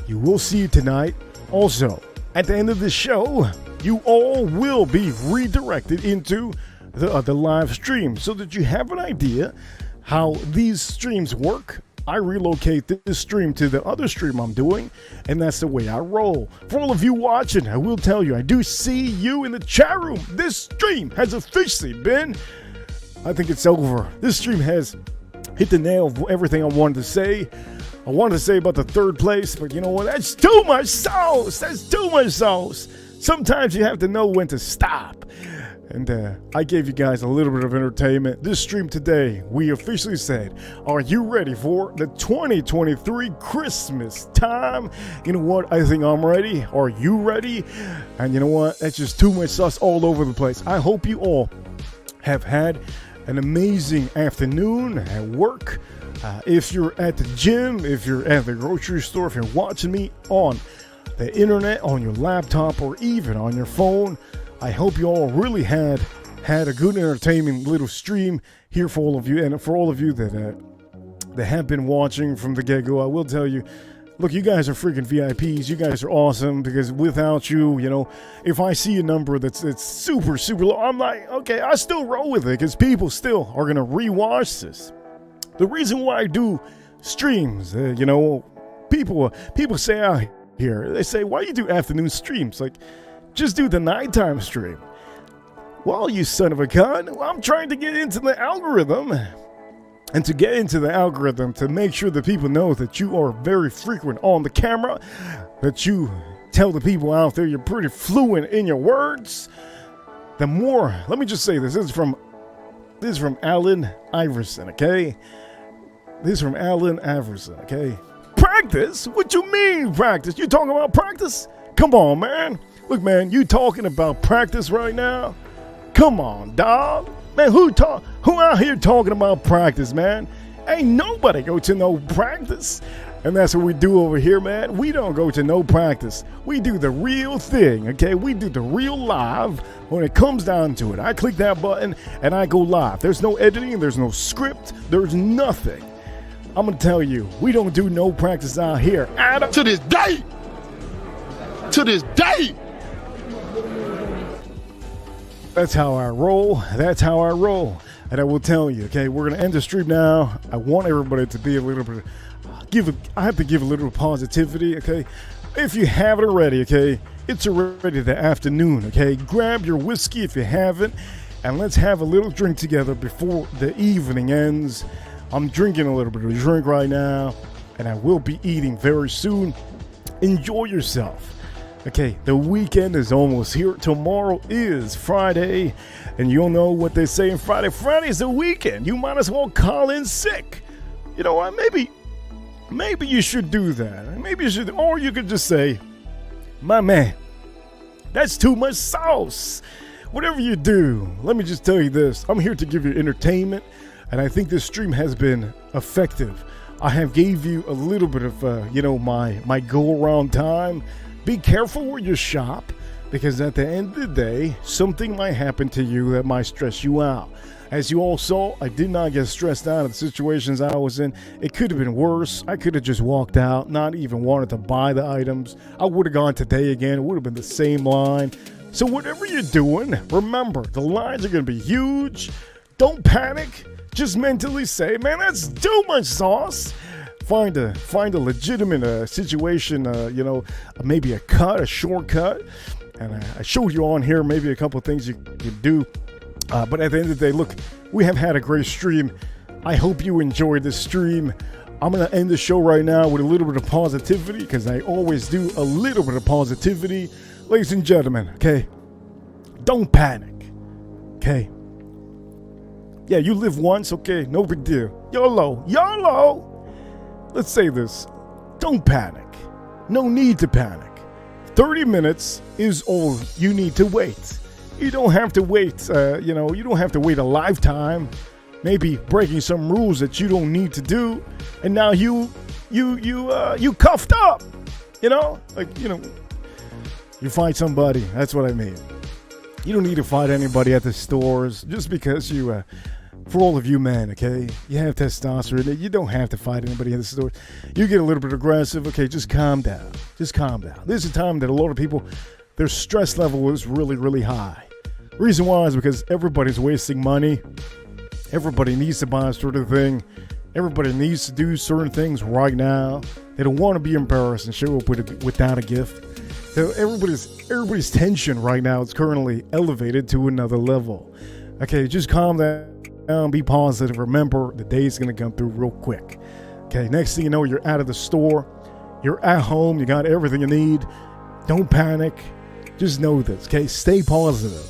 you will see it tonight. Also, at the end of the show, you all will be redirected into the live stream so that you have an idea how these streams work. I relocate this stream to the other stream I'm doing, and that's the way I roll. For all of you watching, I will tell you, I do see you in the chat room. This stream has officially been, I think it's over. This stream has hit the nail of everything I wanted to say. I wanted to say about the third place, but you know what? That's too much sauce. That's too much sauce. Sometimes you have to know when to stop. And I gave you guys a little bit of entertainment. This stream today, we officially said, are you ready for the 2023 Christmas time? You know what? I think I'm ready. Are you ready? And you know what? That's just too much sauce all over the place. I hope you all have had an amazing afternoon at work. If you're at the gym, if you're at the grocery store, if you're watching me on the internet, on your laptop, or even on your phone, I hope you all really had a good entertainment little stream here for all of you. And for all of you that have been watching from the get-go, I will tell you, Look, you guys are freaking VIPs. You guys are awesome because without you, you know, if I see a number that's super, super low, I'm like, okay, I still roll with it because people still are going to rewatch this. The reason why I do streams, you know, people say out here, they say, why do you do afternoon streams? Like, just do the nighttime stream. Well, you son of a gun, I'm trying to get into the algorithm. And to get into the algorithm, to make sure that people know that you are very frequent on the camera, that you tell the people out there you're pretty fluent in your words, the more, let me just say this is from Alan Iverson, okay? This is from Alan Iverson, okay? Practice? What you mean practice? You talking about practice? Come on, man. Look, man, you talking about practice right now? Come on, dog. Man, who out here talking about practice, man? Ain't nobody go to no practice. And that's what we do over here, man. We don't go to no practice. We do the real thing, okay? We do the real live when it comes down to it. I click that button and I go live. There's no editing. There's no script. There's nothing. I'm going to tell you, we don't do no practice out here. Adam. To this day. To this day. That's how I roll. That's how I roll. And I will tell you, okay, we're going to end the stream now. I want everybody to be a little bit, I have to give a little positivity, okay? If you haven't already, okay, it's already the afternoon, okay? Grab your whiskey if you haven't, and let's have a little drink together before the evening ends. I'm drinking a little bit of a drink right now, and I will be eating very soon. Enjoy yourself. Okay, the weekend is almost here. Tomorrow is Friday, and you'll know what they say in Friday. Friday's the weekend. You might as well call in sick. You know what? Maybe you should do that. Maybe you should, or you could just say, my man, that's too much sauce. Whatever you do, let me just tell you this. I'm here to give you entertainment, and I think this stream has been effective. I have gave you a little bit of, my go-around time. Be careful where you shop, because at the end of the day, something might happen to you that might stress you out. As you all saw, I did not get stressed out of the situations I was in. It could have been worse. I could have just walked out, not even wanted to buy the items. I would have gone today again. It would have been the same line. So whatever you're doing, remember, the lines are going to be huge. Don't panic. Just mentally say, man, that's too much sauce. Find a legitimate situation, maybe a shortcut. And I showed you on here maybe a couple of things you could do. But at the end of the day, look, we have had a great stream. I hope you enjoyed this stream. I'm going to end the show right now with a little bit of positivity, because I always do a little bit of positivity. Ladies and gentlemen, okay, don't panic, okay? Yeah, you live once, okay, no big deal. YOLO. Let's say this. Don't panic. No need to panic. 30 minutes is all you need to wait. You don't have to wait, you don't have to wait a lifetime. Maybe breaking some rules that you don't need to do. And now you cuffed up, you fight somebody. That's what I mean. You don't need to fight anybody at the stores just because you, for all of you men, okay, you have testosterone. You don't have to fight anybody at the store. You get a little bit aggressive, okay, just calm down. Just calm down. This is a time that a lot of people, their stress level is really, really high. Reason why is because everybody's wasting money. Everybody needs to buy a certain thing. Everybody needs to do certain things right now. They don't want to be embarrassed and show up without a gift. So everybody's tension right now is currently elevated to another level. Okay, just calm down, be positive. Remember, the day is going to come through real quick. Okay, next thing you know, you're out of the store. You're at home. You got everything you need. Don't panic. Just know this, okay? Stay positive,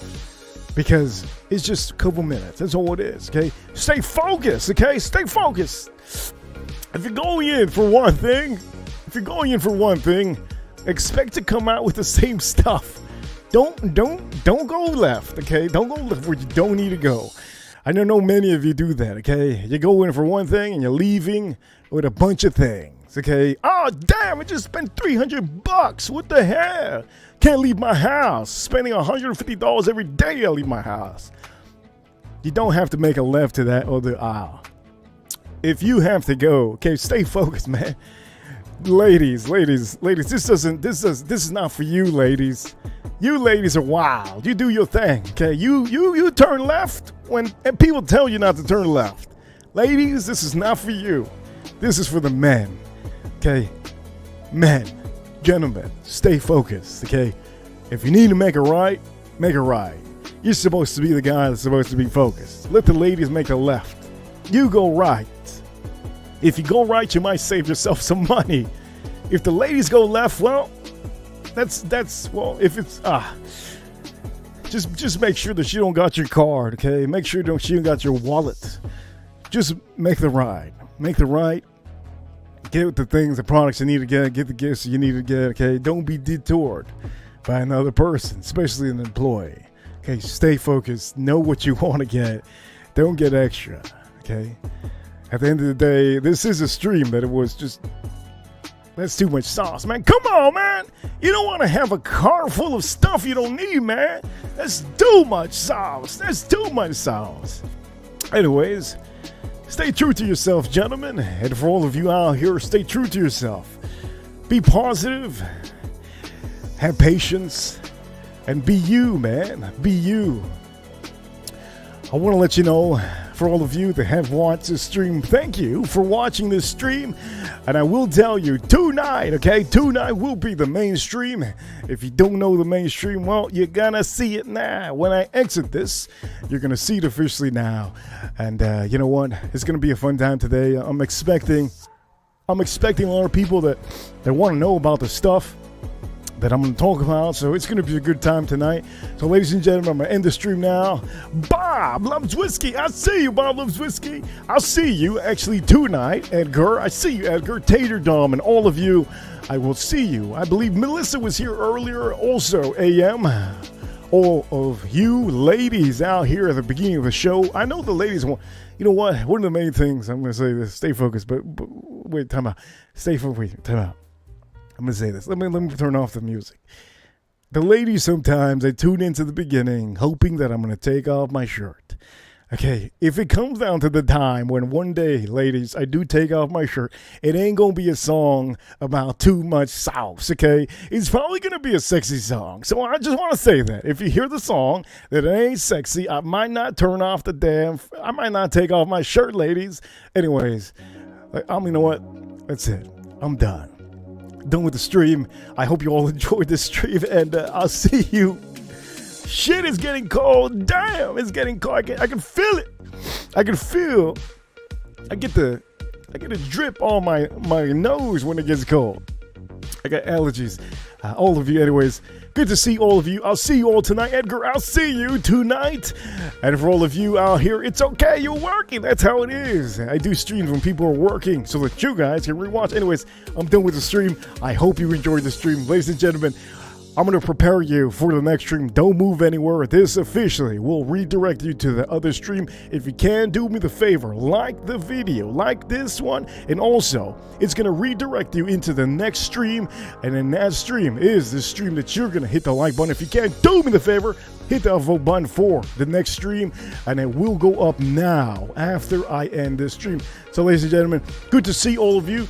because it's just a couple minutes. That's all it is, okay? Stay focused, okay? Stay focused. If you're going in for one thing, expect to come out with the same stuff. Don't go left, okay? Don't go left where you don't need to go. I know many of you do that, okay? You go in for one thing and you're leaving with a bunch of things, okay? Oh, damn, I just spent $300. What the hell? Can't leave my house. Spending $150 every day I leave my house. You don't have to make a left to that other aisle. If you have to go, okay, stay focused, man. Ladies, this is not for you, ladies. You ladies are wild. You do your thing, okay? You turn left and people tell you not to turn left. Ladies, this is not for you. This is for the men, okay? Men, gentlemen, stay focused, okay? If you need to make a right, make a right. You're supposed to be the guy that's supposed to be focused. Let the ladies make a left. You go right. If you go right, you might save yourself some money. If the ladies go left, well, well, if it's just make sure that she don't got your card, okay? Make sure she don't got your wallet. Just make the right. Make the right. Get the things, the products you need to get the gifts you need to get, okay? Don't be detoured by another person, especially an employee. Okay, stay focused. Know what you want to get. Don't get extra, okay? At the end of the day, this is a stream that it was just... That's too much sauce, man. Come on, man. You don't want to have a car full of stuff you don't need, man. That's too much sauce. That's too much sauce. Anyways, stay true to yourself, gentlemen. And for all of you out here, stay true to yourself. Be positive. Have patience. And be you, man. Be you. I want to let you know, for all of you that have watched this stream, thank you for watching this stream. And I will tell you, tonight, okay, tonight will be the main stream. If you don't know the main stream, well, you're gonna see it now. When I exit this, you're gonna see it officially now. And you know what? It's gonna be a fun time today. I'm expecting a lot of people that want to know about the stuff that I'm going to talk about, so it's going to be a good time tonight. So ladies and gentlemen, I'm going to end the stream now. Bob Loves Whiskey. I see you, Bob Loves Whiskey. I'll see you actually tonight, Edgar. I see you, Edgar, Tater Dom, and all of you. I will see you. I believe Melissa was here earlier, also AM. All of you ladies out here at the beginning of the show. I know the ladies want, you know what? One of the main things, I'm going to say this, stay focused, but wait, time out. Stay focused, wait, time out. I'm going to say this. Let me turn off the music. The ladies sometimes, they tune into the beginning hoping that I'm going to take off my shirt. Okay, if it comes down to the time when one day, ladies, I do take off my shirt, it ain't going to be a song about too much sauce, okay? It's probably going to be a sexy song. So I just want to say that. If you hear the song that it ain't sexy, I might not turn off I might not take off my shirt, ladies. Anyways, you know what? That's it. I'm done. Done with the stream. I hope you all enjoyed this stream, and I'll see you. Shit is getting cold. Damn, it's getting cold. I can feel it. I can feel. I get a drip on my nose when it gets cold. I got allergies. All of you, anyways. Good to see all of you. I'll see you all tonight. Edgar, I'll see you tonight. And for all of you out here, it's okay. You're working. That's how it is. I do streams when people are working so that you guys can rewatch. Anyways, I'm done with the stream. I hope you enjoyed the stream. Ladies and gentlemen, I'm going to prepare you for the next stream. Don't move anywhere. This officially will redirect you to the other stream. If you can, do me the favor, like the video, like this one, and also it's going to redirect you into the next stream, and then that stream is the stream that you're going to hit the like button. If you can, do me the favor, hit the vote button for the next stream, and it will go up now after I end this stream. So ladies and gentlemen, good to see all of you.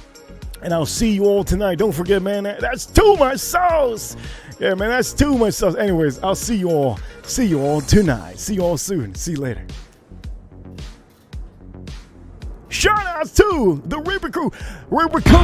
And I'll see you all tonight. Don't forget, man, that's too much sauce. Yeah, man, that's too much sauce. Anyways, I'll see you all. See you all tonight. See you all soon. See you later. Shout outs to the Reaper Crew. Reaper Crew,